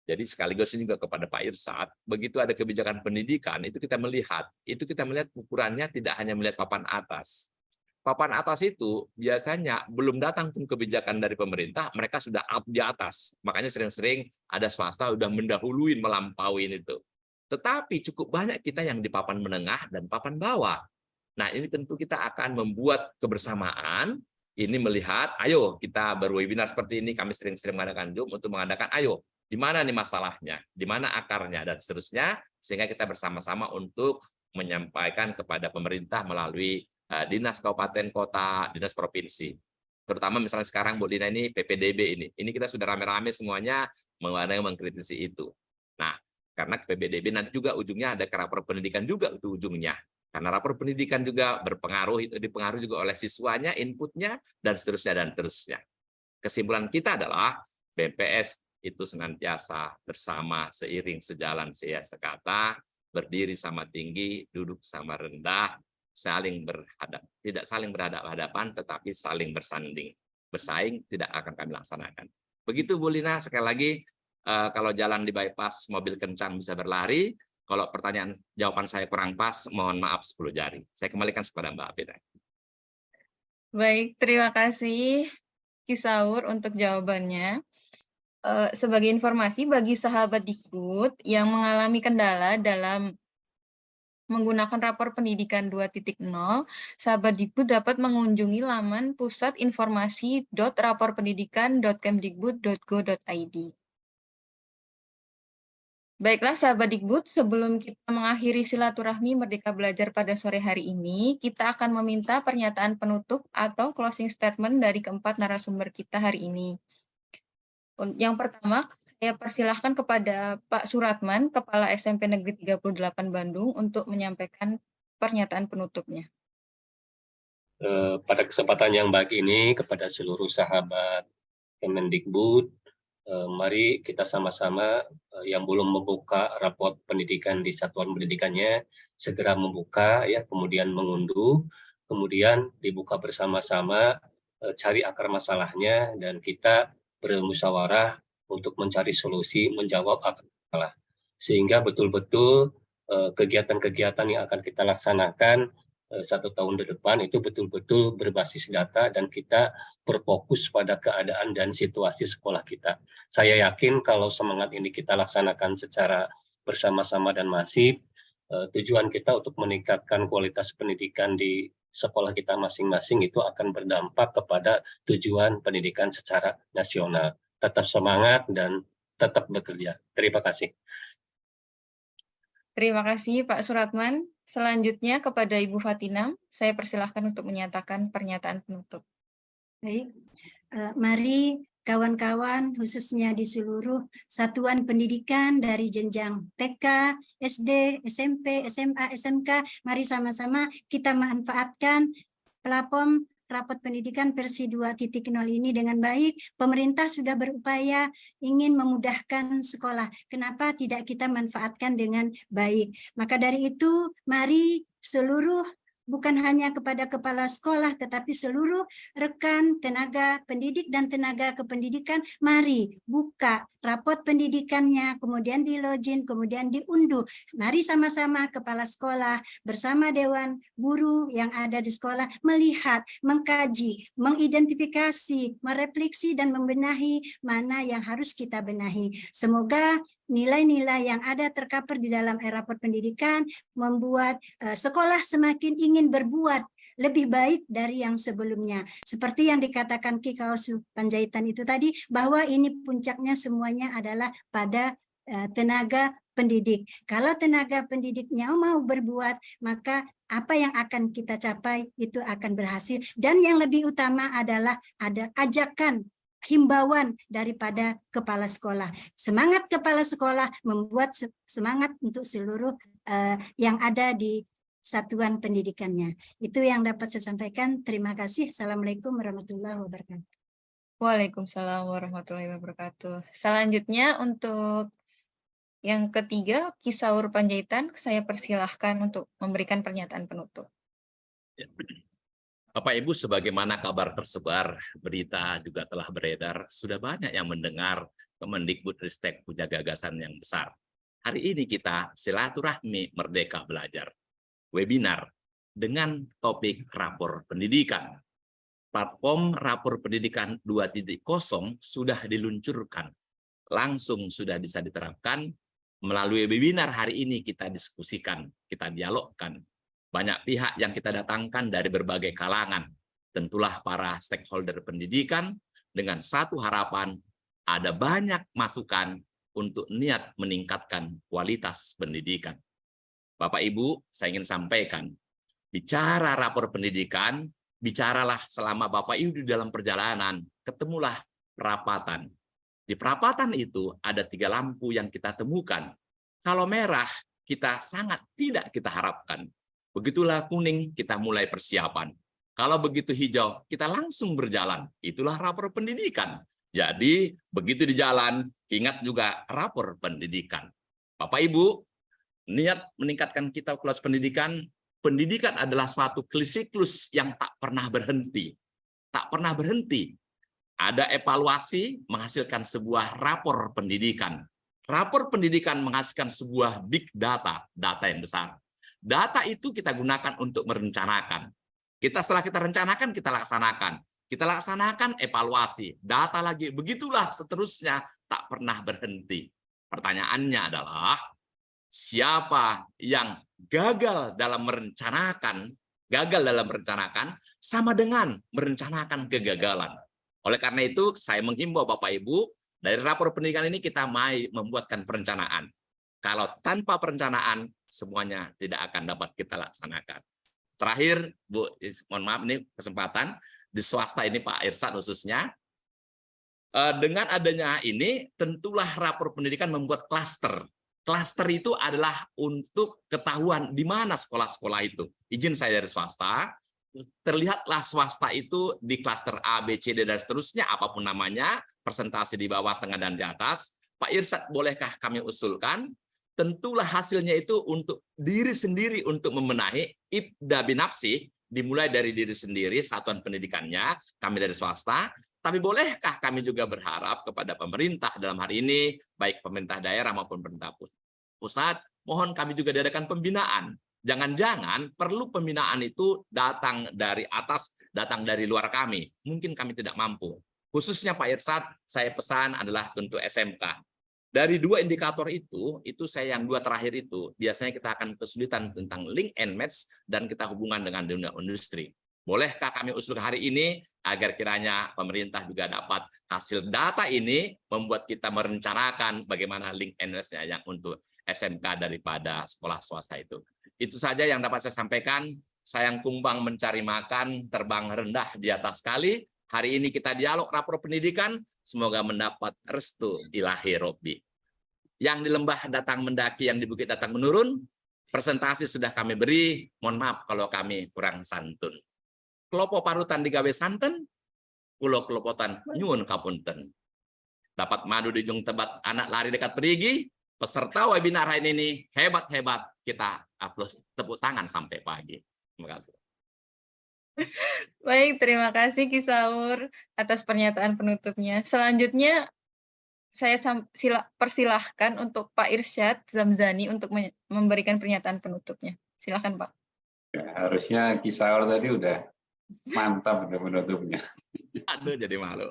Jadi sekaligus ini juga kepada Pak Irsad, begitu ada kebijakan pendidikan, itu kita melihat ukurannya tidak hanya melihat papan atas. Papan atas itu biasanya belum datang pun kebijakan dari pemerintah, mereka sudah up di atas. Makanya sering-sering ada swasta udah mendahului, melampaui itu. Tetapi cukup banyak kita yang di papan menengah dan papan bawah. Nah, ini tentu kita akan membuat kebersamaan, ini melihat, ayo kita berwebinar seperti ini, kami sering-sering mengadakan Zoom untuk mengadakan, ayo, di mana nih masalahnya, di mana akarnya, dan seterusnya, sehingga kita bersama-sama untuk menyampaikan kepada pemerintah melalui dinas kabupaten kota, dinas provinsi. Terutama misalnya sekarang Bu Lina ini PPDB ini kita sudah rame-rame semuanya mengkritisi itu. Nah, karena PPDB nanti juga ujungnya ada ke rapor pendidikan juga itu ujungnya. Karena rapor pendidikan juga berpengaruh, itu dipengaruhi juga oleh siswanya, inputnya, dan seterusnya. Kesimpulan kita adalah BMPS itu senantiasa bersama, seiring, sejalan, sekata, berdiri sama tinggi, duduk sama rendah, tidak saling berhadapan-hadapan, tetapi saling bersanding. Bersaing tidak akan kami laksanakan. Begitu Bu Lina, sekali lagi, kalau jalan di bypass, mobil kencang bisa berlari. Kalau jawaban saya kurang pas, mohon maaf 10 jari. Saya kembalikan kepada Mbak Apida. Baik, terima kasih Kisaur untuk jawabannya. Sebagai informasi bagi sahabat Dikbud yang mengalami kendala dalam menggunakan rapor pendidikan 2.0, sahabat Dikbud dapat mengunjungi laman pusatinformasi.raporpendidikan.kemdikbud.go.id. Baiklah sahabat Dikbud, sebelum kita mengakhiri silaturahmi Merdeka Belajar pada sore hari ini, kita akan meminta pernyataan penutup atau closing statement dari keempat narasumber kita hari ini. Yang pertama, saya persilahkan kepada Pak Suratman, Kepala SMP Negeri 38 Bandung, untuk menyampaikan pernyataan penutupnya. Pada kesempatan yang baik ini, kepada seluruh sahabat Kemendikbud, mari kita sama-sama yang belum membuka raport pendidikan di satuan pendidikannya, segera membuka, ya, kemudian mengunduh, kemudian dibuka bersama-sama, cari akar masalahnya, dan kita bermusyawarah untuk mencari solusi, menjawab akar masalah. Sehingga betul-betul kegiatan-kegiatan yang akan kita laksanakan 1 tahun ke depan itu betul-betul berbasis data dan kita berfokus pada keadaan dan situasi sekolah kita. Saya yakin kalau semangat ini kita laksanakan secara bersama-sama dan masif, tujuan kita untuk meningkatkan kualitas pendidikan di sekolah kita masing-masing itu akan berdampak kepada tujuan pendidikan secara nasional. Tetap semangat dan tetap bekerja. Terima kasih. Terima kasih Pak Suratman. Selanjutnya kepada Ibu Fatina, saya persilahkan untuk menyatakan pernyataan penutup. Baik, mari kawan-kawan khususnya di seluruh satuan pendidikan dari jenjang TK, SD, SMP, SMA, SMK, mari sama-sama kita manfaatkan platform rapot pendidikan versi 2.0 ini dengan baik. Pemerintah sudah berupaya ingin memudahkan sekolah. Kenapa tidak kita manfaatkan dengan baik? Maka dari itu, mari seluruh bukan hanya kepada kepala sekolah, tetapi seluruh rekan, tenaga pendidik, dan tenaga kependidikan, mari buka rapot pendidikannya, kemudian di login, kemudian diunduh. Mari sama-sama kepala sekolah bersama Dewan Guru yang ada di sekolah melihat, mengkaji, mengidentifikasi, merefleksi, dan membenahi mana yang harus kita benahi. Semoga nilai-nilai yang ada tercover di dalam rapot pendidikan membuat sekolah semakin ingin berbuat lebih baik dari yang sebelumnya. Seperti yang dikatakan Ki Kausu Panjaitan itu tadi, bahwa ini puncaknya semuanya adalah pada tenaga pendidik. Kalau tenaga pendidiknya mau berbuat, maka apa yang akan kita capai itu akan berhasil. Dan yang lebih utama adalah ada ajakan, himbauan daripada kepala sekolah. Semangat kepala sekolah membuat semangat untuk seluruh yang ada di satuan pendidikannya. Itu yang dapat saya sampaikan. Terima kasih. Assalamualaikum warahmatullahi wabarakatuh. Waalaikumsalam warahmatullahi wabarakatuh. Selanjutnya untuk yang ketiga, Ki Saur Panjaitan, saya persilahkan untuk memberikan pernyataan penutup. Bapak Ibu, sebagaimana kabar tersebar, berita juga telah beredar, sudah banyak yang mendengar Kemendikbudristek punya gagasan yang besar. Hari ini kita silaturahmi Merdeka Belajar, webinar dengan topik rapor pendidikan. Platform rapor pendidikan 2.0 sudah diluncurkan, langsung sudah bisa diterapkan. Melalui webinar hari ini kita diskusikan, kita dialogkan. Banyak pihak yang kita datangkan dari berbagai kalangan. Tentulah para stakeholder pendidikan dengan satu harapan, ada banyak masukan untuk niat meningkatkan kualitas pendidikan. Bapak Ibu, saya ingin sampaikan, bicara rapor pendidikan, bicaralah selama Bapak Ibu di dalam perjalanan, ketemulah perapatan. Di perapatan itu ada 3 lampu yang kita temukan. Kalau merah, kita sangat tidak kita harapkan. Begitulah kuning, kita mulai persiapan. Kalau begitu hijau, kita langsung berjalan. Itulah rapor pendidikan. Jadi, begitu di jalan, ingat juga rapor pendidikan. Bapak Ibu, niat meningkatkan kita kualitas pendidikan, pendidikan adalah suatu siklus yang tak pernah berhenti. Tak pernah berhenti. Ada evaluasi menghasilkan sebuah rapor pendidikan. Rapor pendidikan menghasilkan sebuah big data, data yang besar. Data itu kita gunakan untuk merencanakan. Setelah kita rencanakan, kita laksanakan. Kita laksanakan evaluasi, data lagi. Begitulah seterusnya, tak pernah berhenti. Pertanyaannya adalah, siapa yang gagal dalam merencanakan, sama dengan merencanakan kegagalan. Oleh karena itu, saya menghimbau Bapak Ibu, dari rapor pendidikan ini kita membuatkan perencanaan. Kalau tanpa perencanaan, semuanya tidak akan dapat kita laksanakan. Terakhir, Bu, mohon maaf ini kesempatan, di swasta ini Pak Irsad khususnya, dengan adanya ini, tentulah rapor pendidikan membuat klaster. Klaster itu adalah untuk ketahuan di mana sekolah-sekolah itu. Izin saya dari swasta, terlihatlah swasta itu di klaster A, B, C, D, dan seterusnya, apapun namanya, presentasi di bawah, tengah, dan di atas. Pak Irsad, bolehkah kami usulkan? Tentulah hasilnya itu untuk diri sendiri, untuk membenahi ibda binafsi, dimulai dari diri sendiri, satuan pendidikannya, kami dari swasta. Tapi bolehkah kami juga berharap kepada pemerintah dalam hari ini, baik pemerintah daerah maupun pemerintah pusat, mohon kami juga diadakan pembinaan. Jangan-jangan perlu pembinaan itu datang dari atas, datang dari luar kami. Mungkin kami tidak mampu. Khususnya Pak Irsad, saya pesan adalah untuk SMK. Dari 2 indikator itu saya yang 2 terakhir itu, biasanya kita akan kesulitan tentang link and match dan kita hubungan dengan dunia industri. Bolehkah kami usulkan hari ini agar kiranya pemerintah juga dapat hasil data ini membuat kita merencanakan bagaimana link and match-nya yang untuk SMK daripada sekolah swasta itu. Itu saja yang dapat saya sampaikan. Sayang kumbang mencari makan, terbang rendah di atas kali. Hari ini kita dialog rapor pendidikan, semoga mendapat restu ilahi Robbi. Yang di lembah datang mendaki, yang di bukit datang menurun. Presentasi sudah kami beri, mohon maaf kalau kami kurang santun. Kelopo parutan digawe santen, kulo kelopotan nyuwun kapunten. Dapat madu di jung tebat, anak lari dekat perigi. Peserta webinar hari ini hebat-hebat, kita aplaus tepuk tangan sampai pagi. Terima kasih. Baik, terima kasih Ki Saur atas pernyataan penutupnya. Selanjutnya saya persilahkan untuk Pak Irsyad Zamzani untuk memberikan pernyataan penutupnya. Silakan Pak. Ya, harusnya Ki Saur tadi udah mantap untuk penutupnya. Aduh, jadi malu.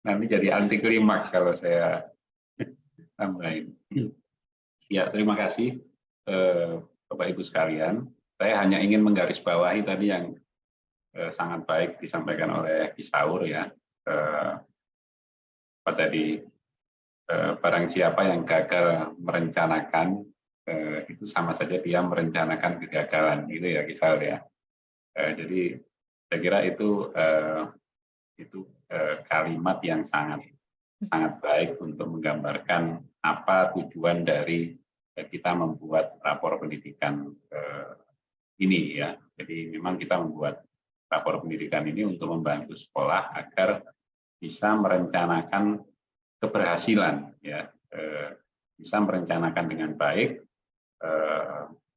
Nanti jadi anti klimaks kalau saya tambahin. Ya, terima kasih Bapak Ibu sekalian. Saya hanya ingin menggarisbawahi tadi yang sangat baik disampaikan oleh Kisaur ya. Apa tadi, barang siapa yang gagal merencanakan itu sama saja dia merencanakan kegagalan, gitu ya Kisaur ya. Jadi saya kira itu kalimat yang sangat baik untuk menggambarkan apa tujuan dari kita membuat rapor pendidikan ini ya. Jadi memang kita membuat rapor pendidikan ini untuk membantu sekolah agar bisa merencanakan keberhasilan ya, bisa merencanakan dengan baik,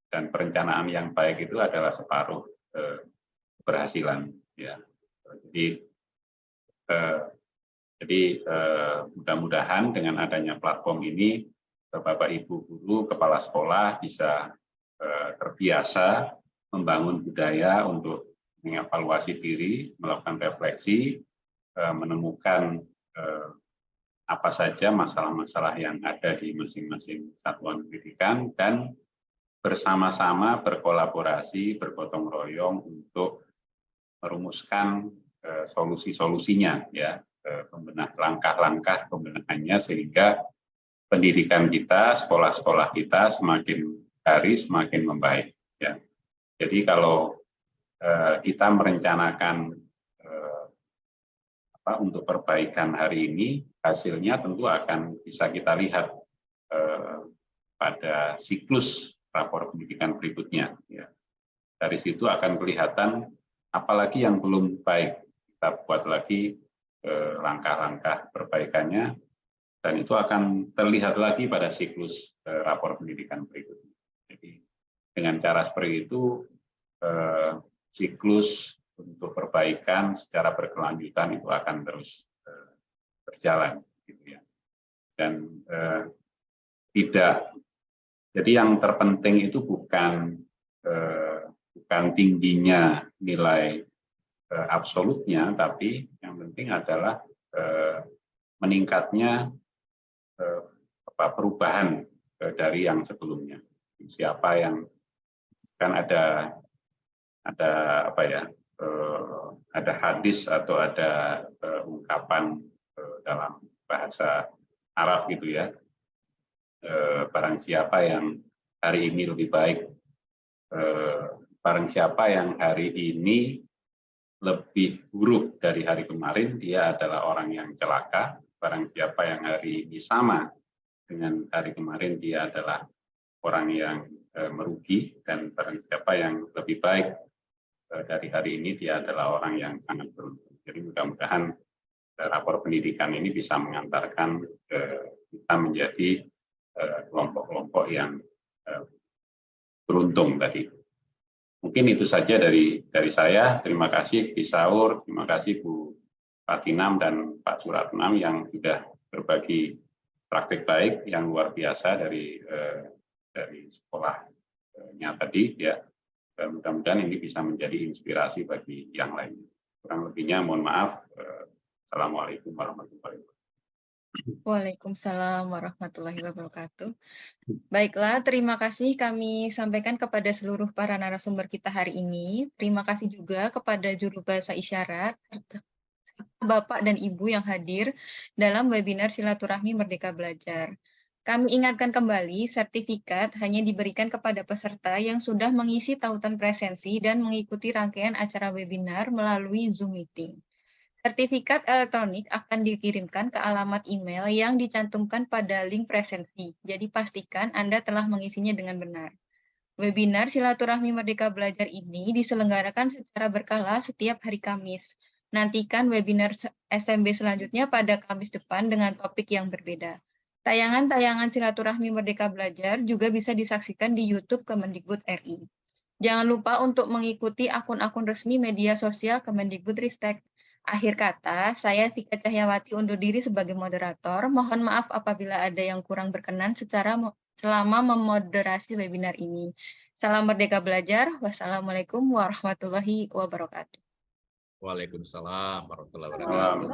dan perencanaan yang baik itu adalah separuh keberhasilan ya. Jadi mudah-mudahan dengan adanya platform ini Bapak Ibu guru, kepala sekolah bisa terbiasa membangun budaya untuk mengevaluasi diri, melakukan refleksi, menemukan apa saja masalah-masalah yang ada di masing-masing satuan pendidikan, dan bersama-sama berkolaborasi, bergotong royong untuk merumuskan solusi-solusinya, ya, langkah-langkah pembenahannya sehingga pendidikan kita, sekolah-sekolah kita semakin hari semakin membaik. Ya. Jadi kalau kita merencanakan untuk perbaikan hari ini, hasilnya tentu akan bisa kita lihat pada siklus rapor pendidikan berikutnya. Ya. Dari situ akan kelihatan apalagi yang belum baik, kita buat lagi langkah-langkah perbaikannya, dan itu akan terlihat lagi pada siklus rapor pendidikan berikutnya. Jadi dengan cara seperti itu, siklus untuk perbaikan secara berkelanjutan itu akan terus berjalan, gitu ya. Dan jadi yang terpenting itu bukan tingginya nilai absolutnya, tapi yang penting adalah meningkatnya perubahan dari yang sebelumnya. Siapa yang kan ada apa ya, ada hadis atau ada ungkapan dalam bahasa Arab gitu ya, barang siapa yang hari ini lebih baik, barang siapa yang hari ini lebih buruk dari hari kemarin, dia adalah orang yang celaka. Barang siapa yang hari ini sama dengan hari kemarin, dia adalah orang yang merugi. Dan barang siapa yang lebih baik dari hari ini, dia adalah orang yang sangat beruntung. Jadi mudah-mudahan rapor pendidikan ini bisa mengantarkan kita menjadi kelompok-kelompok yang beruntung tadi. Mungkin itu saja dari saya. Terima kasih Kisaur, terima kasih Bu Fatinam dan Pak Suratnam yang sudah berbagi praktik baik yang luar biasa dari sekolahnya tadi ya. Dan mudah-mudahan ini bisa menjadi inspirasi bagi yang lain. Kurang lebihnya mohon maaf. Assalamualaikum warahmatullahi wabarakatuh. Waalaikumsalam warahmatullahi wabarakatuh. Baiklah, terima kasih kami sampaikan kepada seluruh para narasumber kita hari ini. Terima kasih juga kepada juru bahasa isyarat, serta Bapak dan Ibu yang hadir dalam webinar Silaturahmi Merdeka Belajar. Kami ingatkan kembali, sertifikat hanya diberikan kepada peserta yang sudah mengisi tautan presensi dan mengikuti rangkaian acara webinar melalui Zoom Meeting. Sertifikat elektronik akan dikirimkan ke alamat email yang dicantumkan pada link presensi. Jadi pastikan Anda telah mengisinya dengan benar. Webinar Silaturahmi Merdeka Belajar ini diselenggarakan secara berkala setiap hari Kamis. Nantikan webinar SMB selanjutnya pada Kamis depan dengan topik yang berbeda. Tayangan-tayangan Silaturahmi Merdeka Belajar juga bisa disaksikan di YouTube Kemendikbud RI. Jangan lupa untuk mengikuti akun-akun resmi media sosial Kemendikbudristek. Akhir kata, saya Vika Cahyawati undur diri sebagai moderator. Mohon maaf apabila ada yang kurang berkenan selama memoderasi webinar ini. Salam Merdeka Belajar. Wassalamualaikum warahmatullahi wabarakatuh. Waalaikumsalam warahmatullahi wabarakatuh.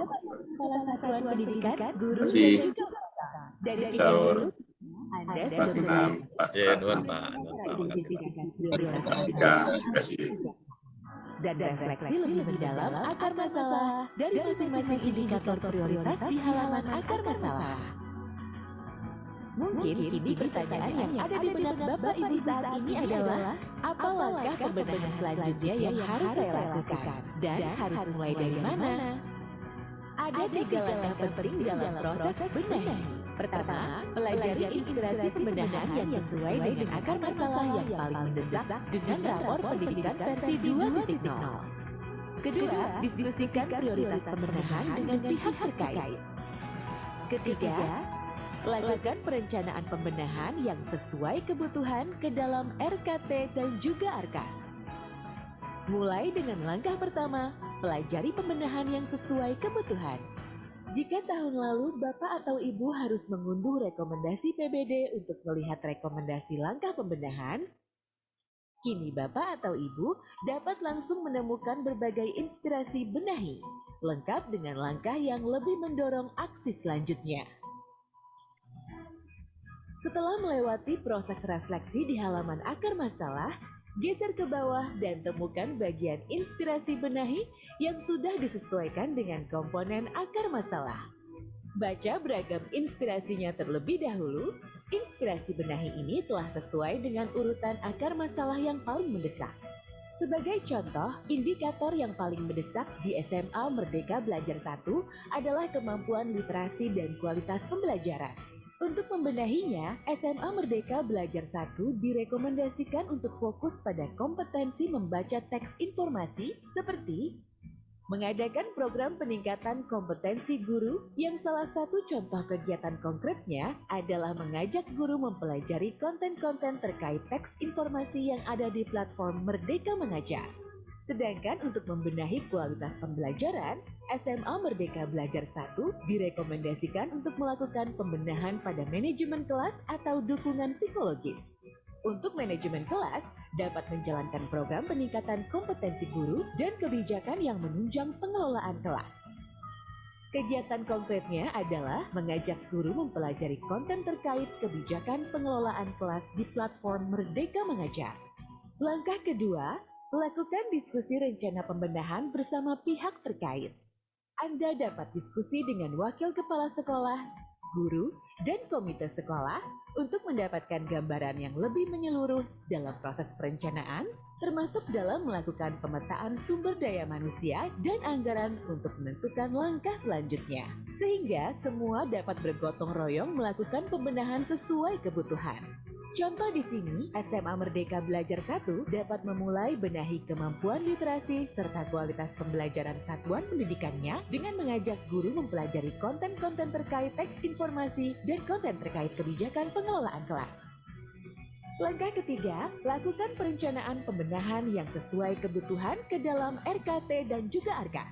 Salah satuan pendidikan, guru Terima kasih. dan juga dari Saur. guru Anda Pak Sinam, Pak Ya, nuwun, Pratama, Pak. Terima kasih, Pak. Pak Ika, terima kasih. dan refleksi lebih mendalam akar masalah dari masing-masing indikator prioritas di halaman akar masalah. Mungkin ini pertanyaan yang ada di benak Bapak Ibu saat ini adalah, apa langkah pembenahan selanjutnya yang harus saya lakukan dan harus mulai dari mana? Ada 3 langkah penting dalam proses benahi. Pertama, pelajari inspirasi pembenahan yang sesuai dengan akar masalah yang paling mendesak dengan rapor pendidikan versi 2.0. Kedua, diskusikan prioritas pembenahan dengan pihak terkait. Ketiga, lakukan perencanaan pembenahan yang sesuai kebutuhan ke dalam RKT dan juga Arkas. Mulai dengan langkah pertama, pelajari pembenahan yang sesuai kebutuhan. Jika tahun lalu Bapak atau Ibu harus mengunduh rekomendasi PBD untuk melihat rekomendasi langkah pembenahan, kini Bapak atau Ibu dapat langsung menemukan berbagai inspirasi benahi, lengkap dengan langkah yang lebih mendorong aksi selanjutnya. Setelah melewati proses refleksi di halaman akar masalah, geser ke bawah dan temukan bagian inspirasi benahi yang sudah disesuaikan dengan komponen akar masalah. Baca beragam inspirasinya terlebih dahulu. Inspirasi benahi ini telah sesuai dengan urutan akar masalah yang paling mendesak. Sebagai contoh, indikator yang paling mendesak di SMA Merdeka Belajar 1 adalah kemampuan literasi dan kualitas pembelajaran. Untuk membenahinya, SMA Merdeka Belajar 1 direkomendasikan untuk fokus pada kompetensi membaca teks informasi seperti mengadakan program peningkatan kompetensi guru yang salah satu contoh kegiatan konkretnya adalah mengajak guru mempelajari konten-konten terkait teks informasi yang ada di platform Merdeka Mengajar. Sedangkan untuk membenahi kualitas pembelajaran, SMA Merdeka Belajar 1 direkomendasikan untuk melakukan pembenahan pada manajemen kelas atau dukungan psikologis. Untuk manajemen kelas, dapat menjalankan program peningkatan kompetensi guru dan kebijakan yang menunjang pengelolaan kelas. Kegiatan konkretnya adalah mengajak guru mempelajari konten terkait kebijakan pengelolaan kelas di platform Merdeka Mengajar. Langkah kedua, lakukan diskusi rencana pembenahan bersama pihak terkait. Anda dapat diskusi dengan wakil kepala sekolah, guru, dan komite sekolah untuk mendapatkan gambaran yang lebih menyeluruh dalam proses perencanaan, termasuk dalam melakukan pemetaan sumber daya manusia dan anggaran untuk menentukan langkah selanjutnya. Sehingga semua dapat bergotong royong melakukan pembenahan sesuai kebutuhan. Contoh di sini, SMA Merdeka Belajar 1 dapat memulai benahi kemampuan literasi serta kualitas pembelajaran satuan pendidikannya dengan mengajak guru mempelajari konten-konten terkait teks informasi dan konten terkait kebijakan pengelolaan kelas. Langkah ketiga, lakukan perencanaan pembenahan yang sesuai kebutuhan ke dalam RKT dan juga Arkas.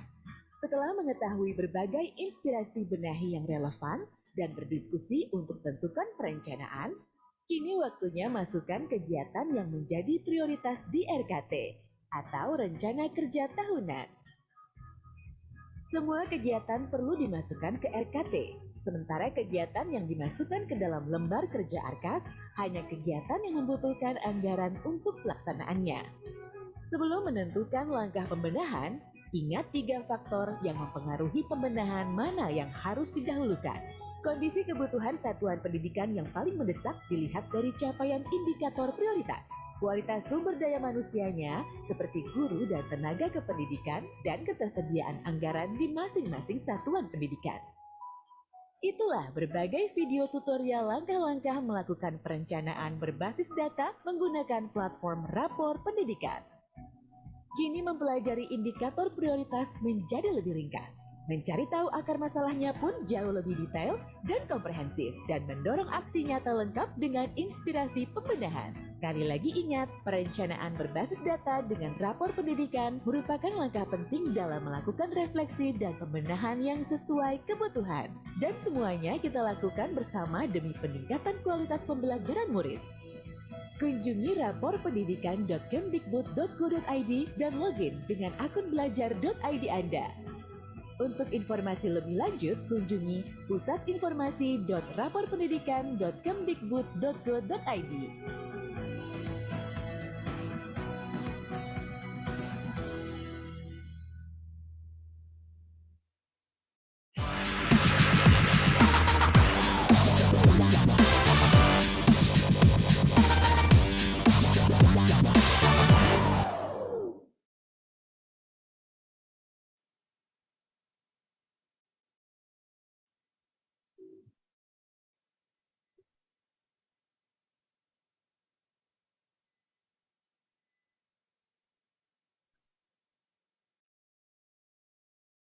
Setelah mengetahui berbagai inspirasi benahi yang relevan dan berdiskusi untuk tentukan perencanaan, kini waktunya masukkan kegiatan yang menjadi prioritas di RKT atau Rencana Kerja Tahunan. Semua kegiatan perlu dimasukkan ke RKT, sementara kegiatan yang dimasukkan ke dalam lembar kerja Arkas hanya kegiatan yang membutuhkan anggaran untuk pelaksanaannya. Sebelum menentukan langkah pembenahan, ingat 3 faktor yang mempengaruhi pembenahan mana yang harus didahulukan. Kondisi kebutuhan satuan pendidikan yang paling mendesak dilihat dari capaian indikator prioritas. Kualitas sumber daya manusianya seperti guru dan tenaga kependidikan dan ketersediaan anggaran di masing-masing satuan pendidikan. Itulah berbagai video tutorial langkah-langkah melakukan perencanaan berbasis data menggunakan platform rapor pendidikan. Kini mempelajari indikator prioritas menjadi lebih ringkas. Mencari tahu akar masalahnya pun jauh lebih detail dan komprehensif dan mendorong aksi nyata lengkap dengan inspirasi pembenahan. Sekali lagi ingat, perencanaan berbasis data dengan rapor pendidikan merupakan langkah penting dalam melakukan refleksi dan pembenahan yang sesuai kebutuhan. Dan semuanya kita lakukan bersama demi peningkatan kualitas pembelajaran murid. Kunjungi raporpendidikan.kemdikbud.go.id dan login dengan akun belajar.id Anda. Untuk informasi lebih lanjut, kunjungi pusatinformasi.raporpendidikan.kemdikbud.go.id.